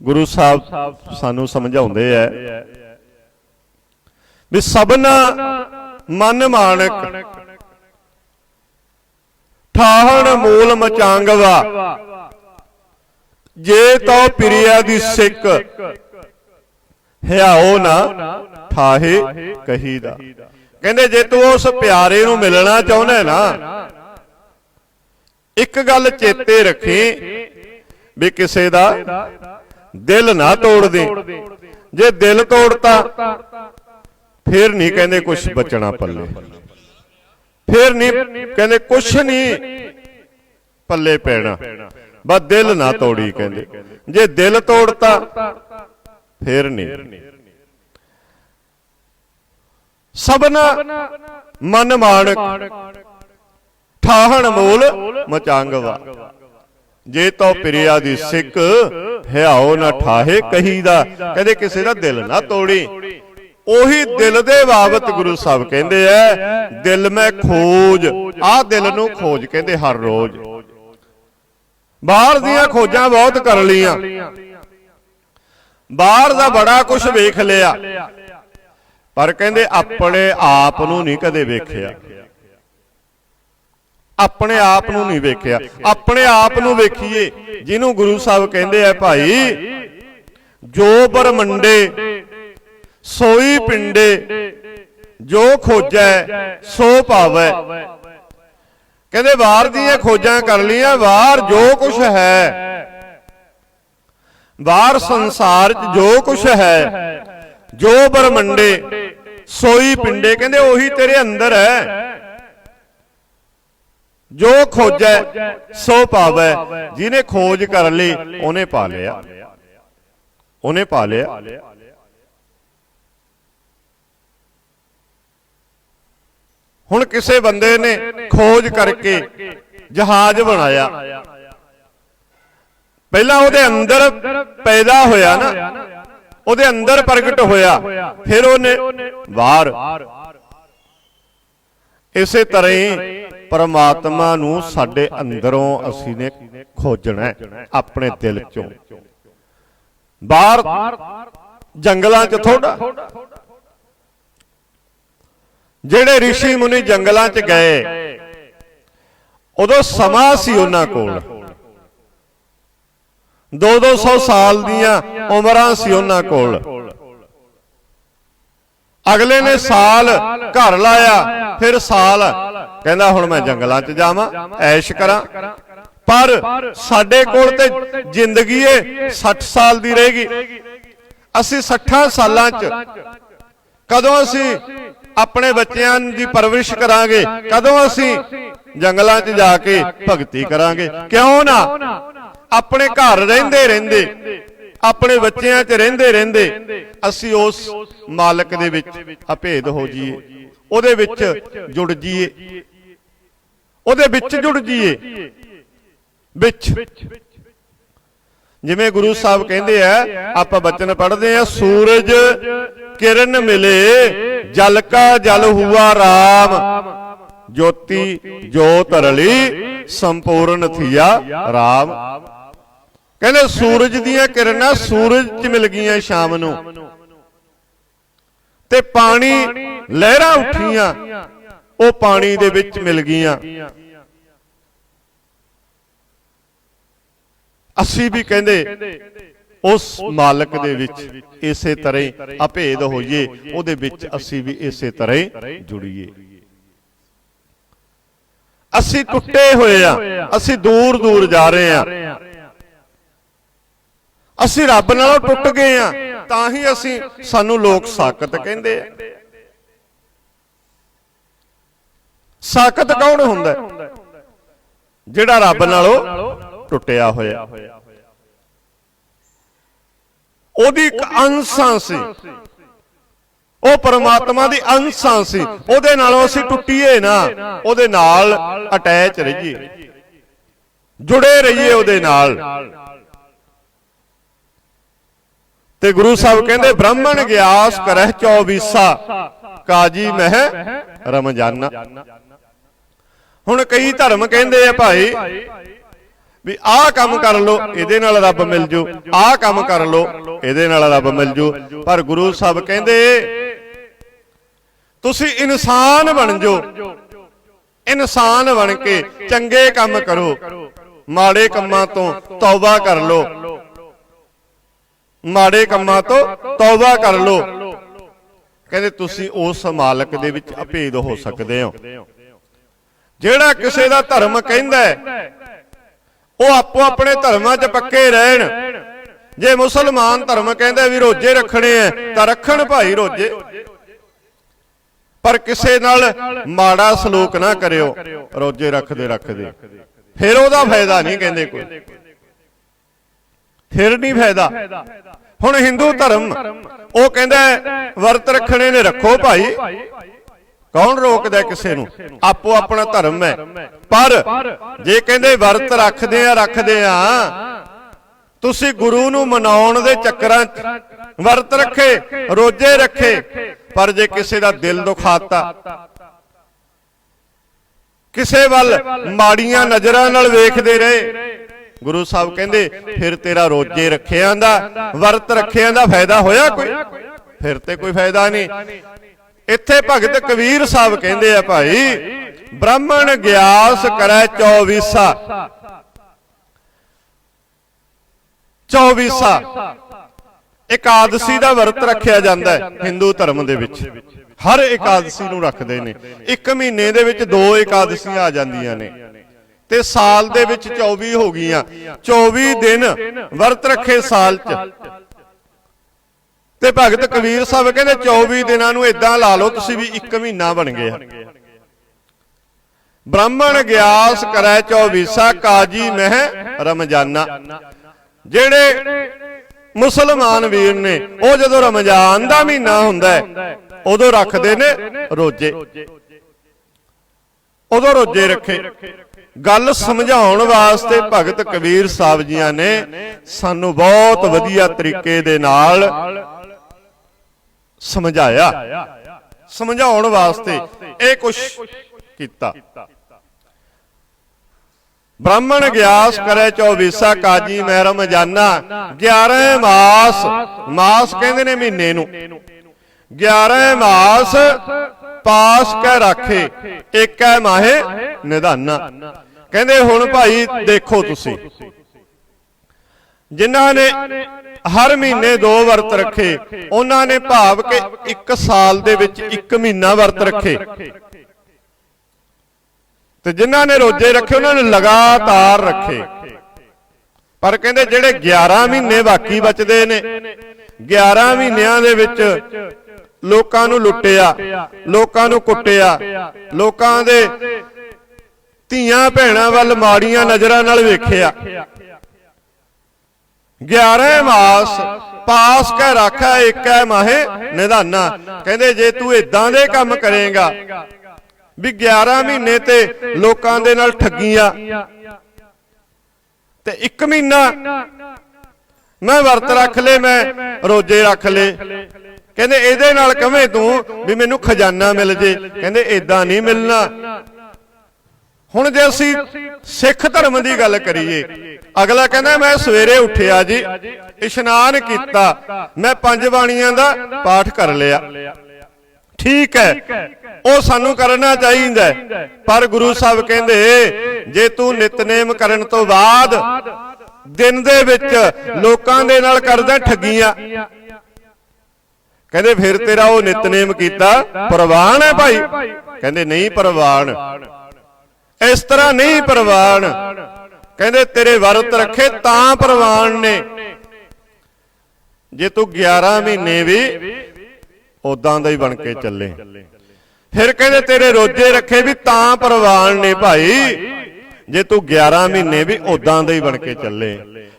गुरु साहब सानू समझाउंदे है भी सबना मन माणक ठाहण मूल मचांगवा जे तो पिरिया दी सिक ह्याओ ना ठाहे कहीदा। कहंदे जे तू उस प्यारे नूं मिलना चाहुंदा ना एक गल चेते रखी भी किसे दा दिल ना तोड़ दे। जे दिल तोड़ता फिर नहीं कहंदे कुछ बचना पल्ले, फिर नहीं कहंदे कुछ नहीं पल्ले पैना, बस दिल ना तोड़ी। कहंदे जे दिल तोड़ता फिर नहीं। सबना मन माणक ठाहण मूल मचांगवा जे तो पिरिया दी सिक ह्याओ ना ठाहे कहीदा। कहंदे किसी दा दिल ना तोड़ी। ओही दिल दे बाबत गुरु साहब कहंदे है दिल में खोज, आ दिल नूं खोज कहंदे हर रोज। बाहर दियां खोजां बहुत कर लियां, बाहर दा बड़ा कुछ वेख लिया, पर कहंदे अपने आप नूं नहीं कदे वेखिया। अपने आप नूं नहीं वेखिया। अपने आप नूं वेखीए जिन्हों गुरु साहब कहंदे है भाई जो बरमंडे सोई पिंडे जो खोजै सो पावै। कहंदे बाहर दियां खोजां कर लियां, बाहर जो कुछ है, बाहर संसार च जो कुछ है, जो बरमंडे सोई पिंडे, कहंदे ओही तेरे अंदर है। जो खोजै सो पावै। जिन्हें खोज कर ली उन्हें पा लिया, उन्हें पा लिया। हुण किसे बंदे ने खोज करके जहाज बनाया, पहला उहदे अंदर पैदा होया ना, उहदे अंदर प्रगट होया, फिर उहने बाहर। इसे तरह ही परमात्मा नूं साडे अंदरों असीं ने खोजना है अपने दिल चों। बाहर जंगलां च थोड़ा। ਜਿਹੜੇ ऋषि मुनि जंगलों च गए उदों समा सी उन्हां कोल, 200 साल दियां उमरां सी उन्हां कोल। अगले ने साल घर लाया, फिर साल कहंदा हुण मैं जंगलों च जावां ऐश करां। पर साडे कोल ते जिंदगी 60 साल दी रहेगी। असीं 60 सालां च कदों असीं अपने बच्चों की परवरिश करांगे, कदों असीं जंगलों च जाके भगती करांगे। क्यों ना अपने घर रहिंदे रहिंदे, अपने बच्चों च रहिंदे रहिंदे असीं उस मालक दे विच अभेद हो जाइए, उहदे विच जुड़ जाइए, उहदे विच जुड़ जाइए। विच जिवें गुरु साहब कहंदे आ, आपां बचन पढ़दे आ, सूरज किरण मिले जल का जल हुआ राम, ज्योति जोत रली संपूर्ण थिया राम। कहंदे सूरज दियां किरणां सूरज च मिल गईयां शाम नूं, ते पानी लहरां उठियां ओ पानी दे विच मिल गईयां। असीं भी कहंदे उस मालक दे विच इसे तरह अभेद होइए, उहदे विच असीं भी इसे तरह जुड़िए। असीं टुटे होए आ, असीं दूर दूर जा रहे हैं, असीं रब नालों टुट गए आ, तां ही असीं सानू लोग साकत कहंदे आ। साकत कौन हुंदा है? जिहड़ा रब नालों टुटिया होया, ओदी एक अंशां सी, ओ परमात्मा दी अंशां सी, ओदे नालों असीं टुटीए ना, ओदे नाल अटैच रहिए, जुड़े रहिए ओदे नाल। ते गुरु साहब कहंदे ब्राह्मण ग्यास करह 24 काजी मह रमजाना। हुण कई धर्म कहंदे आ भाई ਵੀ ਆਹ ਕੰਮ ਕਰ ਲੋ ਇਹਦੇ ਨਾਲ ਰੱਬ ਮਿਲ ਜੂ, ਆਹ ਕੰਮ ਕਰ ਲੋ ਇਹਦੇ ਨਾਲ ਰੱਬ ਮਿਲ ਜੂ। ਪਰ ਗੁਰੂ ਸਾਹਿਬ ਕਹਿੰਦੇ ਤੁਸੀਂ ਇਨਸਾਨ ਬਣ ਜਾਓ, ਇਨਸਾਨ ਬਣ ਕੇ ਚੰਗੇ ਕੰਮ ਕਰੋ, ਮਾੜੇ ਕੰਮਾਂ ਤੋਂ ਤੌਬਾ ਕਰ ਲੋ, ਮਾੜੇ ਕੰਮਾਂ ਤੋਂ ਤੌਬਾ ਕਰ ਲੋ। ਕਹਿੰਦੇ ਤੁਸੀਂ ਉਸ ਮਾਲਕ ਦੇ ਵਿੱਚ ਅਭੇਦ ਹੋ ਸਕਦੇ ਹੋ। ਜਿਹੜਾ ਕਿਸੇ ਦਾ ਧਰਮ ਕਹਿੰਦਾ ਉਹ ਆਪੋ ਆਪਣੇ ਧਰਮਾਂ 'ਚ ਪੱਕੇ ਰਹਿਣ। ਜੇ ਮੁਸਲਮਾਨ ਧਰਮ ਕਹਿੰਦਾ ਵੀ ਰੋਜ਼ੇ ਰੱਖਣੇ ਆ ਤਾਂ ਰੱਖਣ ਭਾਈ ਰੋਜ਼ੇ, ਪਰ ਕਿਸੇ ਨਾਲ ਮਾੜਾ ਸਲੂਕ ਨਾ ਕਰਿਓ ਰੋਜ਼ੇ ਰੱਖਦੇ ਰੱਖਦੇ, ਫਿਰ ਉਹਦਾ ਫਾਇਦਾ ਨਹੀਂ ਕਹਿੰਦੇ ਕੋਈ, ਫਿਰ ਨਹੀਂ ਫਾਇਦਾ। ਹੁਣ ਹਿੰਦੂ ਧਰਮ ਉਹ ਕਹਿੰਦਾ ਵਰਤ ਰੱਖਣੇ ਨੇ, ਰੱਖੋ ਭਾਈ, ਕੌਣ ਰੋਕਦਾ ਕਿਸੇ ਨੂੰ, ਆਪੋ ਆਪਣਾ ਧਰਮ ਹੈ। ਪਰ ਜੇ ਕਹਿੰਦੇ ਵਰਤ ਰੱਖਦੇ ਆ ਤੁਸੀਂ ਗੁਰੂ ਨੂੰ ਮਨਾਉਣ ਦੇ ਚੱਕਰਾਂ 'ਚ ਵਰਤ ਰੱਖੇ, ਰੋਜ਼ੇ ਰੱਖੇ, ਪਰ ਜੇ ਕਿਸੇ ਦਾ ਦਿਲ ਦੁਖਾਤਾ, ਕਿਸੇ ਵੱਲ ਮਾੜੀਆਂ ਨਜ਼ਰਾਂ ਨਾਲ ਵੇਖਦੇ ਰਹੇ, ਗੁਰੂ ਸਾਹਿਬ ਕਹਿੰਦੇ ਫਿਰ ਤੇਰਾ ਰੋਜ਼ੇ ਰੱਖਿਆਂ ਦਾ ਵਰਤ ਰੱਖਿਆਂ ਦਾ ਫਾਇਦਾ ਹੋਇਆ ਕੋਈ? ਫਿਰ ਤੇ ਕੋਈ ਫਾਇਦਾ ਨਹੀਂ। ਇੱਥੇ ਭਗਤ ਕਬੀਰ ਸਾਹਿਬ ਕਹਿੰਦੇ ਆ ਭਾਈ ਬ੍ਰਾਹਮਣ ਗਿਆਸ ਕਰੈ 24 ਇਕਾਦਸ਼ੀ ਦਾ ਵਰਤ ਰੱਖਿਆ ਜਾਂਦਾ ਹੈ ਹਿੰਦੂ ਧਰਮ ਦੇ ਵਿੱਚ। ਹਰ ਇਕਾਦਸ਼ੀ ਨੂੰ ਰੱਖਦੇ ਨੇ। ਇੱਕ ਮਹੀਨੇ ਦੇ ਵਿੱਚ 2 ਇਕਾਦਸ਼ੀਆਂ ਆ ਜਾਂਦੀਆਂ ਨੇ ਤੇ ਸਾਲ ਦੇ ਵਿੱਚ 24 ਹੋ ਗਈਆਂ। 24 ਦਿਨ ਵਰਤ ਰੱਖੇ ਸਾਲ 'ਚ। ਤੇ ਭਗਤ ਕਬੀਰ ਸਾਹਿਬ ਕਹਿੰਦੇ 24 ਦਿਨਾਂ ਨੂੰ ਇਦਾਂ ਲਾ ਲਓ ਤੁਸੀਂ ਵੀ 1 ਮਹੀਨਾ ਬਣ ਗਿਆ। ਬ੍ਰਾਹਮਣ ਗਿਆਸ ਕਰੈ 24 ਕਾਜੀ ਮਹਿ ਰਮਜ਼ਾਨਾ। ਜਿਹੜੇ ਮੁਸਲਮਾਨ ਵੀਰ ਨੇ ਉਹ ਜਦੋਂ ਰਮਜ਼ਾਨ ਦਾ ਮਹੀਨਾ ਹੁੰਦਾ ਹੈ ਉਦੋਂ ਰੱਖਦੇ ਨੇ ਰੋਜ਼ੇ, ਉਦੋਂ ਰੋਜ਼ੇ ਰੱਖੇ। ਗੱਲ ਸਮਝਾਉਣ ਵਾਸਤੇ ਭਗਤ ਕਬੀਰ ਸਾਹਿਬ ਜੀਆਂ ਨੇ ਸਾਨੂੰ ਬਹੁਤ ਵਧੀਆ ਤਰੀਕੇ ਦੇ ਨਾਲ ਸਮਝਾਇਆ, ਸਮਝਾਉਣ ਵਾਸਤੇ ਇਹ ਕੁਛ ਕੀਤਾ। ਬ੍ਰਾਹਮਣ ਗਿਆਸ ਕਰੇ 24 ਕਾਜੀ ਮਹਿ ਰਮਜ਼ਾਨਾ। 11 ਮਾਸ, ਮਾਸ ਕਹਿੰਦੇ ਨੇ ਮਹੀਨੇ ਨੂੰ, 11 ਮਾਸ ਪਾਸ ਕਹਿ ਰਾਖੇ ਏਕੈ ਮਾਹੇ ਨਿਧਾਨਾ। ਕਹਿੰਦੇ ਹੁਣ ਭਾਈ ਦੇਖੋ ਤੁਸੀਂ, ਜਿਨ੍ਹਾਂ ਨੇ ਹਰ ਮਹੀਨੇ 2 ਵਰਤ ਰੱਖੇ ਉਹਨਾਂ ਨੇ ਭਾਵ ਕਿ 1 ਸਾਲ ਦੇ ਵਿੱਚ 1 ਮਹੀਨਾ ਵਰਤ ਰੱਖੇ, ਤੇ ਜਿਨ੍ਹਾਂ ਨੇ ਰੋਜ਼ੇ ਰੱਖੇ ਉਹਨਾਂ ਨੇ ਲਗਾਤਾਰ ਰੱਖੇ। ਪਰ ਕਹਿੰਦੇ ਜਿਹੜੇ 11 ਮਹੀਨੇ ਬਾਕੀ ਬਚਦੇ ਨੇ, 11 ਮਹੀਨਿਆਂ ਦੇ ਵਿੱਚ ਲੋਕਾਂ ਨੂੰ ਲੁੱਟਿਆ, ਲੋਕਾਂ ਨੂੰ ਕੁੱਟਿਆ, ਲੋਕਾਂ ਦੇ ਧੀਆਂ ਭੈਣਾਂ ਵੱਲ ਮਾੜੀਆਂ ਨਜ਼ਰਾਂ ਨਾਲ ਵੇਖਿਆ। 11 ਮਾਸ ਪਾਸ ਕਹਿ ਰਾਖਾ ਏਕੈ ਮਾਹੇ ਨਿਧਾਨਾ। ਕਹਿੰਦੇ ਜੇ ਤੂੰ ਇਦਾਂ ਦੇ ਕੰਮ ਕਰੇਗਾ ਵੀ 11 ਮਹੀਨੇ ਤੇ ਲੋਕਾਂ ਦੇ ਨਾਲ ਠੱਗੀਆਂ ਤੇ 1 ਮਹੀਨਾ ਮੈਂ ਵਰਤ ਰੱਖ ਲੈ, ਮੈਂ ਰੋਜ਼ੇ ਰੱਖ ਲੈ, ਕਹਿੰਦੇ ਇਹਦੇ ਨਾਲ ਕਵੇਂ ਤੂੰ ਵੀ ਮੈਨੂੰ ਖਜ਼ਾਨਾ ਮਿਲ ਜੇ। ਕਹਿੰਦੇ ਇਦਾਂ ਨਹੀਂ ਮਿਲਣਾ। ਹੁਣ ਜੇ ਅਸੀਂ ਸਿੱਖ ਧਰਮ ਦੀ ਗੱਲ ਕਰੀਏ, ਅਗਲਾ ਕਹਿੰਦਾ ਮੈਂ ਸਵੇਰੇ ਉੱਠਿਆ ਜੀ, ਇਸ਼ਨਾਨ ਕੀਤਾ, ਮੈਂ 5 ਬਾਣੀਆਂ ਦਾ ਪਾਠ ਕਰ ਲਿਆ, ਠੀਕ ਹੈ, ਉਹ ਸਾਨੂੰ ਕਰਨਾ ਚਾਹੀਦਾ। ਪਰ ਗੁਰੂ ਸਾਹਿਬ ਕਹਿੰਦੇ ਜੇ ਤੂੰ ਨਿਤਨੇਮ ਕਰਨ ਤੋਂ ਬਾਅਦ ਦਿਨ ਦੇ ਵਿੱਚ ਲੋਕਾਂ ਦੇ ਨਾਲ ਕਰਦਾ ਠੱਗੀਆਂ, ਕਹਿੰਦੇ ਫਿਰ ਤੇਰਾ ਉਹ ਨਿਤਨੇਮ ਕੀਤਾ ਪ੍ਰਵਾਨ ਹੈ ਭਾਈ। ਕਹਿੰਦੇ ਨਹੀਂ ਪ੍ਰਵਾਨ, ਇਸ ਤਰ੍ਹਾਂ ਨਹੀਂ ਪ੍ਰਵਾਨ। ਕਹਿੰਦੇ ਤੇਰੇ ਵਰਤ ਰੱਖੇ ਤਾਂ ਪ੍ਰਵਾਨ ਨੇ। ਜੇ ਤੂੰ 11 ਮਹੀਨੇ ਵੀ ਉਦਾਂ ਦਾ ਹੀ ਬਣ ਕੇ ਚੱਲੇ, ਫਿਰ ਕਹਿੰਦੇ ਤੇਰੇ ਰੋਜ਼ੇ ਰੱਖੇ ਵੀ ਤਾਂ ਪ੍ਰਵਾਨ ਨੇ ਭਾਈ। ਜੇ ਤੂੰ 11 ਮਹੀਨੇ ਵੀ ਉਦਾਂ ਦਾ ਹੀ ਬਣ ਕੇ ਚੱਲੇ,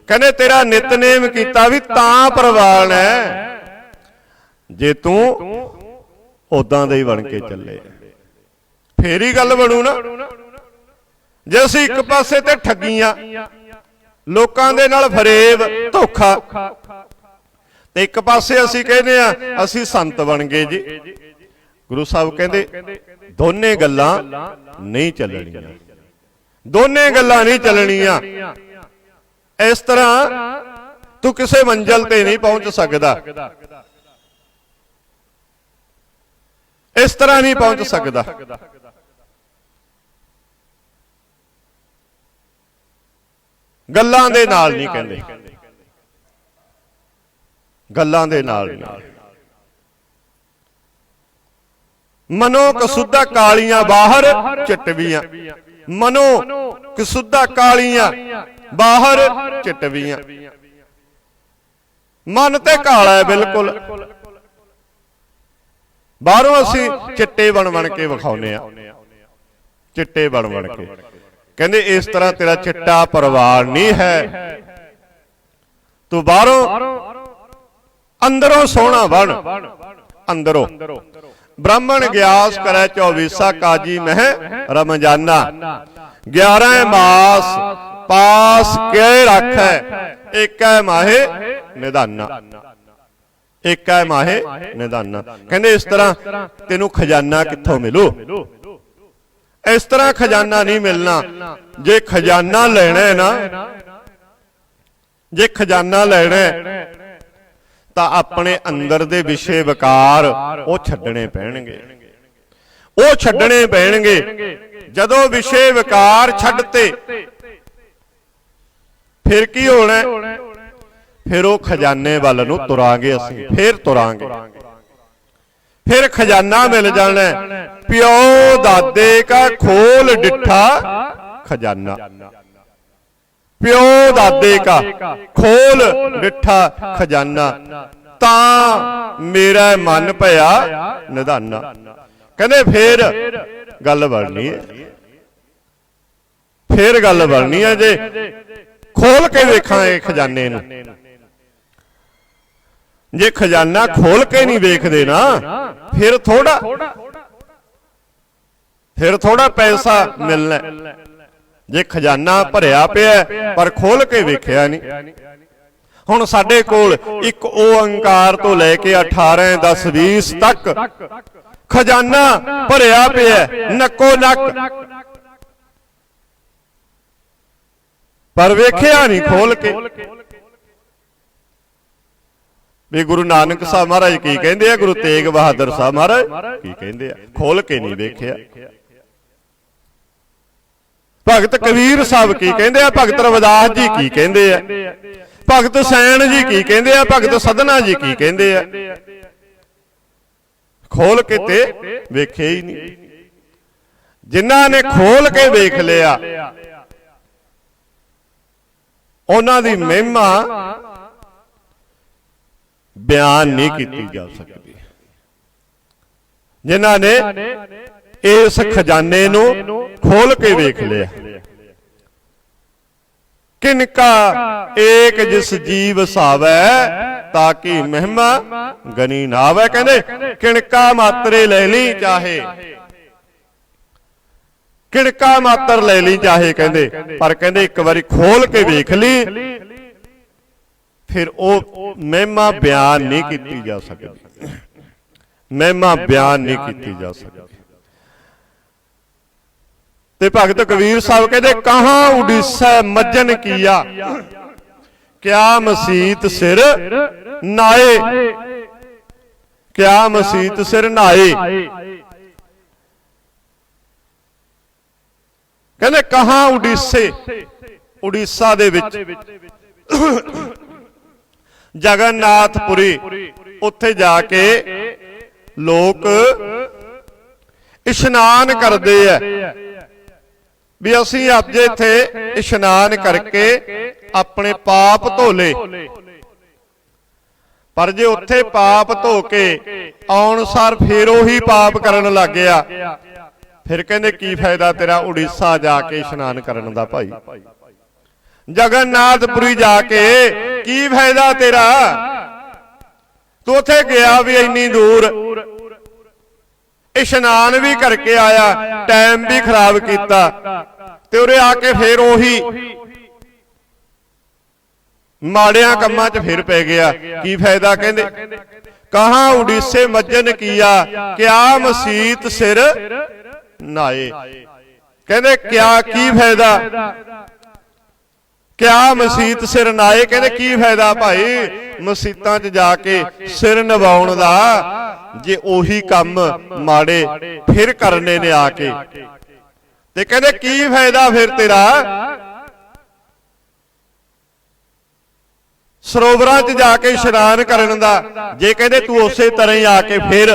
ਕਹਿੰਦੇ ਤੇਰਾ ਨਿਤਨੇਮ ਕੀਤਾ ਵੀ ਤਾਂ ਪ੍ਰਵਾਨ ਹੈ, ਜੇ ਤੂੰ ਉਦਾਂ ਦਾ ਹੀ ਬਣ ਕੇ ਚੱਲੇ ਫੇਰ ਹੀ ਗੱਲ ਬਣੂ ਨਾ। ਜੇ ਅਸੀਂ ਇੱਕ ਪਾਸੇ ਤੇ ਠੱਗੀਆਂ, ਲੋਕਾਂ ਦੇ ਨਾਲ ਫਰੇਬ, ਧੋਖਾ, ਤੇ ਇੱਕ ਪਾਸੇ ਅਸੀਂ ਕਹਿੰਦੇ ਆ ਅਸੀਂ ਸੰਤ ਬਣ ਗਏ ਜੀ, ਗੁਰੂ ਸਾਹਿਬ ਕਹਿੰਦੇ ਦੋਨੇ ਗੱਲਾਂ ਨਹੀਂ ਚੱਲਣੀਆਂ, ਦੋਨੇ ਗੱਲਾਂ ਨਹੀਂ ਚੱਲਣੀਆਂ। इस तरह तू किसी मंजिल ते नहीं पहुंच सकता, इस तरह नहीं पहुंच सकता। गल्लां दे नाल नहीं कहंदे, गल्लां दे नाल नहीं। मनो कसुद्धा कालियां बाहर चिटवियां, मनो कसुद्धा कालियां बाहर चिटवियां। मन ते काला है बिल्कुल, बाहरों असी चिट्टे बन बन के विखाउने आ, चिट्टे बन बन के। कहंदे इस तरह तेरा चिट्टा परिवार नहीं है, तू बाहरों अंदरों सोहना बन। अंदरों ब्राह्मण ग्यास करे 24 काजी मह रमजाना, 11 मास पास के रखै, एक माहे निधाना, एक माहे निधाना। कहंदे इस तरह तेनू खजाना कित्थों मिलू? इस तरह खजाना नहीं मिलना। जे खजाना लेना है ना, जे खजाना लेना है तां अपने अंदर दे विषय विकार वो छड्डणे पैणगे, वो छड्डणे पैणगे। जदों विषय विकार छड्डते फिर की होना? फिर वो खजाने वाल नूं तुरांगे, असीं फिर तुरांगे, फिर खजाना मिल जाना। प्यो दादे का खोल डिठा खजाना, प्यो दादे का खोल डिठा खजाना, तां मेरा मन भया निधाना। कहंदे फिर गल बननी है, फिर गल बननी है जे खोल के वेखांगे खजाने नूं। जे खजाना खोल के नहीं वेखदे ना, फिर थोड़ा पैसा मिलना। जे खजाना भरिया पिया पर खोल के वेखिया नहीं। हुण साडे कोल एक ओंकार तो लैके 18 10 20 तक खजाना भरिया पिया नक्को नक, पर वेखिया नहीं खोल के। भी गुरु नानक साहब महाराज की कहंदे आ, गुरु तेग बहादुर साहब महाराज की कहंदे आ, खोल के नहीं वेखिया। भगत कबीर साहब की कहंदे आ, भगत रविदास जी की कहंदे आ, भगत सैन जी की कहंदे आ, भगत सदना जी की कहंदे आ। खोल के ते वेखे ही नहीं। जिन्हां ने खोल के वेख लिया उन्हां दी महिमा बयान नहीं की जा सकती। जिन्हां ने इस खजाने नूं खोल के वेख लिया। किनका एक जिस जीव सावै ताकि महिमा गनी ना आवे। कहंदे किनका मात्रे ले ली चाहे, किनका मात्र ले ली चाहे, कहंदे पर कहंदे एक बारी खोल के वेख ली फिर वो महिमा बयान नहीं की जा सकती, महिमा बयान नहीं की जा सकती। ते भगत कबीर साहब कहते कहां उड़ीसा मज्जन किया, क्या मसीत सिर नाए, क्या मसीत सिर नाए। कहते कहां उड़ीसे, उड़ीसा दे विच जगन्नाथपुरी, उत्थे जाके लोग इशनान करते हैं भी असीं अज इत्थे इशनान करके अपने पाप धो ले। पर जे उत्थे पाप धो के आउण सार फिर ओही पाप करन लग गया, फिर कहंदे की फायदा तेरा उड़ीसा जाके इशनान करन दा भाई, जगन्नाथपुरी जाके की फायदा तेरा, तू उत्थे गया भी इन्नी दूर इशनान भी करके आया, टाइम भी खराब किया, ते उरे आके फिर ओही माड़िया कम्मां च फिर पै गया, की फायदा। कहंदे कहां उड़ीसे मज्जन किया, क्या मसीत सिर नाए। कहंदे क्या की फायदा, क्या मसीत सिर नाए, कहते की फायदा भाई मसीतां च जाके सिर नवाउण दा, जे ओही काम माड़े फिर करने ने आके, ते कहते की फायदा फिर तेरा ਸਰੋਵਰਾਂ 'ਚ ਜਾ ਕੇ ਇਸ਼ਨਾਨ ਕਰਨ ਦਾ, ਜੇ ਕਹਿੰਦੇ ਤੂੰ ਉਸੇ ਤਰ੍ਹਾਂ ਹੀ ਆ ਕੇ ਫਿਰ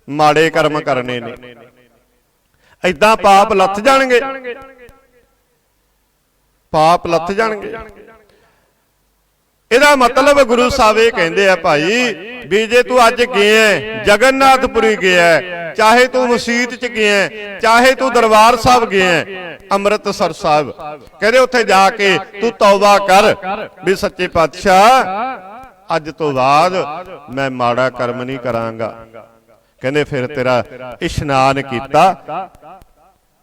ਮਾੜੇ ਕਰਮ ਕਰਨੇ ਨੇ। ਏਦਾਂ ਪਾਪ ਲੱਥ ਜਾਣਗੇ, ਪਾਪ ਲੱਥ ਜਾਣਗੇ। ਇਹਦਾ ਮਤਲਬ ਗੁਰੂ ਸਾਹਿਬ ਇਹ ਕਹਿੰਦੇ ਆ ਭਾਈ ਵੀ ਜੇ ਤੂੰ ਅੱਜ ਗਿਆ ਜਗਨਨਾਥਪੁਰੀ ਗਿਆ, ਚਾਹੇ ਤੂੰ ਮਸੀਤ 'ਚ ਗਿਆ, ਚਾਹੇ ਤੂੰ ਦਰਬਾਰ ਸਾਹਿਬ ਗਿਆ, ਅੰਮ੍ਰਿਤਸਰ ਸਾਹਿਬ, ਕਹਿੰਦੇ ਉੱਥੇ ਜਾ ਕੇ ਤੂੰ ਤੌਬਾ ਕਰ ਵੀ ਸੱਚੇ ਪਾਤਸ਼ਾਹ ਅੱਜ ਤੋਂ ਬਾਅਦ ਮੈਂ ਮਾੜਾ ਕਰਮ ਨਹੀਂ ਕਰਾਂਗਾ। ਕਹਿੰਦੇ ਫਿਰ ਤੇਰਾ ਇਸ਼ਨਾਨ ਕੀਤਾ,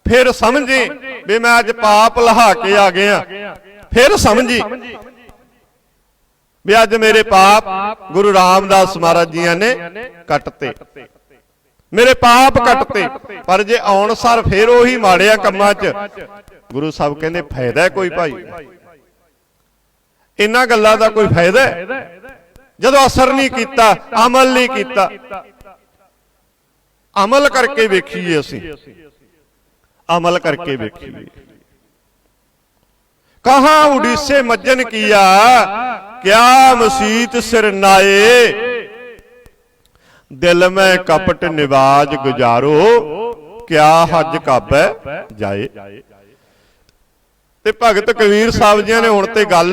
ਫਿਰ ਸਮਝੀ ਵੀ ਮੈਂ ਅੱਜ ਪਾਪ ਲਹਾ ਕੇ ਆ ਗਿਆ, ਫਿਰ ਸਮਝੀ ਵੀ ਅੱਜ ਮੇਰੇ ਪਾਪ ਗੁਰੂ ਰਾਮਦਾਸ ਮਹਾਰਾਜ ਜੀਆਂ ਨੇ ਕੱਟਤੇ, ਮੇਰੇ ਪਾਪ ਕੱਟਤੇ। ਪਰ ਜੇ ਆਉਣ ਸਾਰ ਫੇਰ ਉਹੀ ਮਾੜਿਆ ਕੰਮਾਂ 'ਚ, ਗੁਰੂ ਸਾਹਿਬ ਕਹਿੰਦੇ ਫਾਇਦਾ ਕੋਈ ਭਾਈ, ਇਹਨਾਂ ਗੱਲਾਂ ਦਾ ਕੋਈ ਫਾਇਦਾ ਜਦੋਂ ਅਸਰ ਨਹੀਂ ਕੀਤਾ, ਅਮਲ ਨਹੀਂ ਕੀਤਾ। ਅਮਲ ਕਰਕੇ ਵੇਖੀਏ, ਅਸੀਂ ਅਮਲ ਕਰਕੇ ਵੇਖੀਏ। कहाँ उड़ीसे मज्जन किया, क्या मसीत सिर नाए, दिल में कपट निवाज गुजारो, क्या हज काबे जाए। ते भगत कबीर साहब जी ने हुण ते गल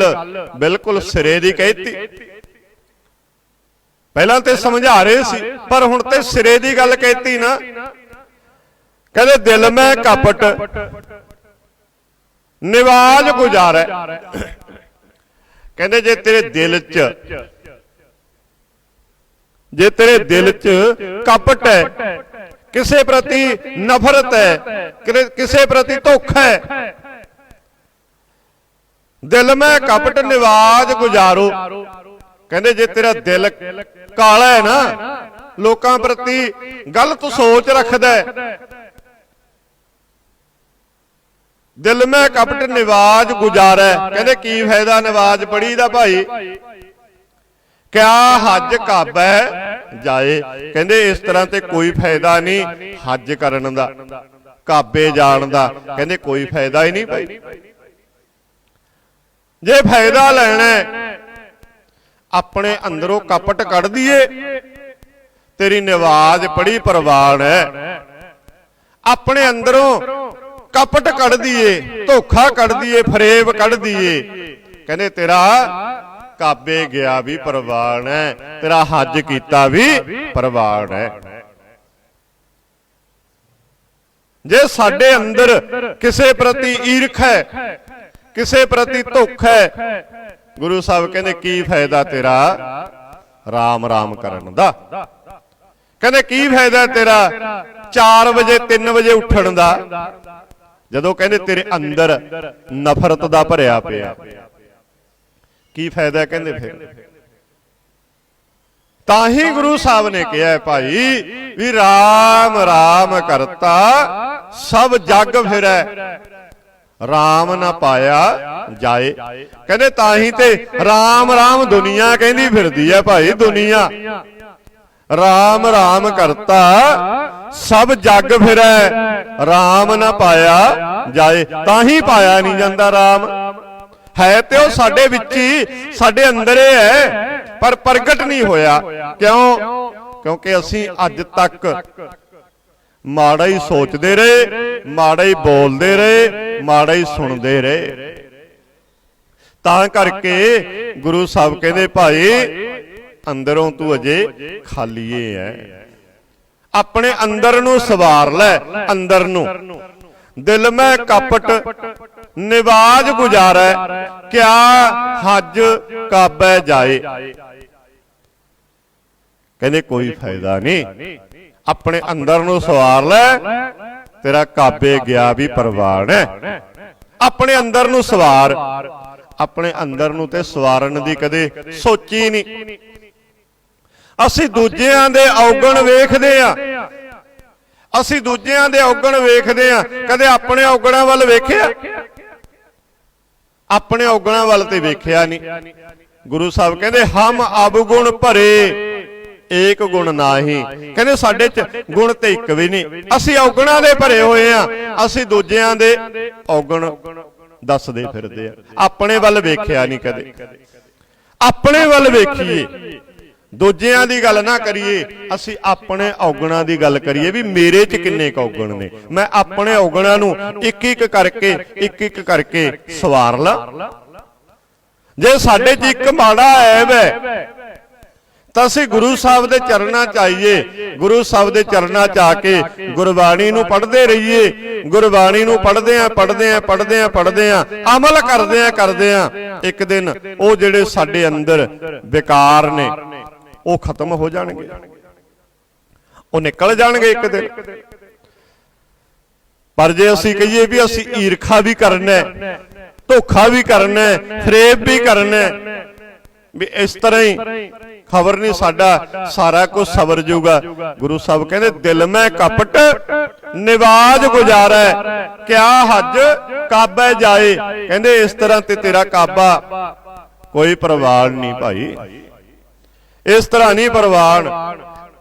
बिल्कुल सिरे दी कहती, पहला ते समझा रहे सी पर हुण ते सिरे दी गल कहती ना। कहते दिल में कपट निवाज गुजारे, कहते जे तेरे दिल च, जे तेरे दिल च कपट है, किसे प्रति नफरत है, किसे प्रति धोखा है, दिल में कपट निवाज गुजारो। कहते जे तेरा दिल काला है ना, लोकां प्रति गलत सोच रखदा है, दिल में कपट निवाज गुजारे। कहते की फायदा नवाज पढ़ी दा भाई, क्या हज काबे जाए। कहते इस तरह ते कोई फायदा नहीं हज करन दा, काबे जान दा, कहते कोई फायदा ही नहीं भाई। जे फायदा लेना अपने अंदरों कपट कढ़ दिए, तेरी नवाज पढ़ी प्रवान है, अपने अंदरों कपट कढ़ दिए, धोखा कढ़ दिए, फरेब कढ़ दिए, कहते तेरा काबे गया भी प्रवान है, तेरा हज कीता भी प्रवान है। जे साडे अंदर किसे प्रति ईर्ख है, किसे प्रति धोखा है, गुरु साहब कहते की फायदा तेरा राम राम करन दा। कहते की फायदा तेरा 4 बजे 3 बजे उठण दा, जदों कहते तेरे अंदर नफरत दा भरिया पिया, की फायदा। कहते फिर ताही गुरु साहब ने कहा है भाई भी राम राम करता सब जग फिरै, राम ना पाया जाए। कहते ताही ते राम राम दुनिया कहती फिरदी है भाई, दुनिया राम राम करता सब जग फिरै, राम ना पाया जाए। ताही पाया नहीं जाता राम, है तो साडे विच ही, साडे अंदर है, पर प्रगट नहीं होया। क्यों? क्योंकि असीं अज तक माड़ा ही सोचते रहे, माड़ा ही बोलते रहे, माड़ा ही सुनते रहे। तां करके गुरु साहब कहते भाई अंदरों तू अजे खाली है, अपने अंदर नू सवार लै, अंदर नू। दिल में कपट निवाज गुजारे, क्या हज काबे जाए। कहते कोई फायदा नहीं, अपने अंदर नू सवार लै, तेरा काबे गया भी परवान है। अपने अंदर नू सवार, अपने अंदर नू ते सवारन दी कदे सोची नहीं। असीं दूजियां दे औगण वेखदे आ, असीं दूजियां दे औगण वेखदे आ, कदे अपने औगणां वल वेखिआ? ਆਪਣੇ ਔਗਣਾਂ ਵੱਲ ਤੇ ਵੇਖਿਆ ਨਹੀਂ। ਗੁਰੂ ਸਾਹਿਬ ਕਹਿੰਦੇ ਹਮ ਅਵਗੁਣ ਭਰੇ ਏਕ ਗੁਣ ਨਾਹੀ। ਕਹਿੰਦੇ ਸਾਡੇ ਚ ਗੁਣ ਤੇ ਇੱਕ ਵੀ ਨਹੀਂ, ਅਸੀਂ ਔਗਣਾਂ ਦੇ ਭਰੇ ਹੋਏ ਆ, ਅਸੀਂ ਦੂਜਿਆਂ ਦੇ ਔਗਣ ਦੱਸਦੇ ਫਿਰਦੇ ਆ, ਆਪਣੇ ਵੱਲ ਵੇਖਿਆ ਨਹੀਂ ਕਦੇ। ਆਪਣੇ ਵੱਲ ਵੇਖੀਏ, ਦੂਜਿਆਂ ਦੀ ਗੱਲ ਨਾ ਕਰੀਏ, ਅਸੀਂ ਆਪਣੇ ਔਗਣਾਂ ਦੀ ਗੱਲ ਕਰੀਏ ਵੀ ਮੇਰੇ ਚ ਕਿੰਨੇ ਕੁ ਔਗਣ ਨੇ, ਮੈਂ ਆਪਣੇ ਔਗਣਾਂ ਨੂੰ ਇੱਕ ਇੱਕ ਕਰਕੇ ਸਵਾਰ ਲਾਂ। ਜੇ ਸਾਡੇ ਚ ਇੱਕ ਮਾੜਾ ਐਬ ਹੈ ਤਾਂ ਅਸੀਂ ਗੁਰੂ ਸਾਹਿਬ ਦੇ ਚਰਨਾਂ ਚ ਆਈਏ, ਗੁਰੂ ਸਾਹਿਬ ਦੇ ਚਰਨਾਂ ਚ ਆ ਕੇ ਗੁਰਬਾਣੀ ਨੂੰ ਪੜ੍ਹਦੇ ਰਹੀਏ। ਗੁਰਬਾਣੀ ਨੂੰ ਪੜ੍ਹਦੇ ਆ ਅਮਲ ਕਰਦੇ ਆ ਇੱਕ ਦਿਨ ਉਹ ਜਿਹੜੇ ਸਾਡੇ ਅੰਦਰ ਵਿਕਾਰ ਨੇ ਉਹ ਖਤਮ ਹੋ ਜਾਣਗੇ, ਉਹ ਨਿਕਲ ਜਾਣਗੇ ਇੱਕ ਦਿਨ। ਪਰ ਜੇ ਅਸੀਂ ਕਹੀਏ ਵੀ ਅਸੀਂ ਈਰਖਾ ਵੀ ਕਰਨਾ, ਧੋਖਾ ਵੀ ਕਰਨਾ, ਫਰੇਬ ਵੀ ਕਰਨਾ, ਵੀ ਇਸ ਤਰ੍ਹਾਂ ਹੀ ਖਬਰ ਨਹੀਂ ਸਾਡਾ ਸਾਰਾ ਕੁਝ ਸਵਰ ਜਾਊਗਾ। ਗੁਰੂ ਸਾਹਿਬ ਕਹਿੰਦੇ ਦਿਲ ਮੈਂ ਕਪਟ ਨਿਵਾਜ ਗੁਜ਼ਾਰੈ, ਕਿਆ ਹੱਜ ਕਾਬੇ ਜਾਏ। ਕਹਿੰਦੇ ਇਸ ਤਰ੍ਹਾਂ ਤੇ ਤੇਰਾ ਕਾਬਾ ਕੋਈ ਪ੍ਰਵਾਨ ਨਹੀਂ ਭਾਈ, ਇਸ ਤਰ੍ਹਾਂ ਨਹੀਂ ਪ੍ਰਵਾਨ।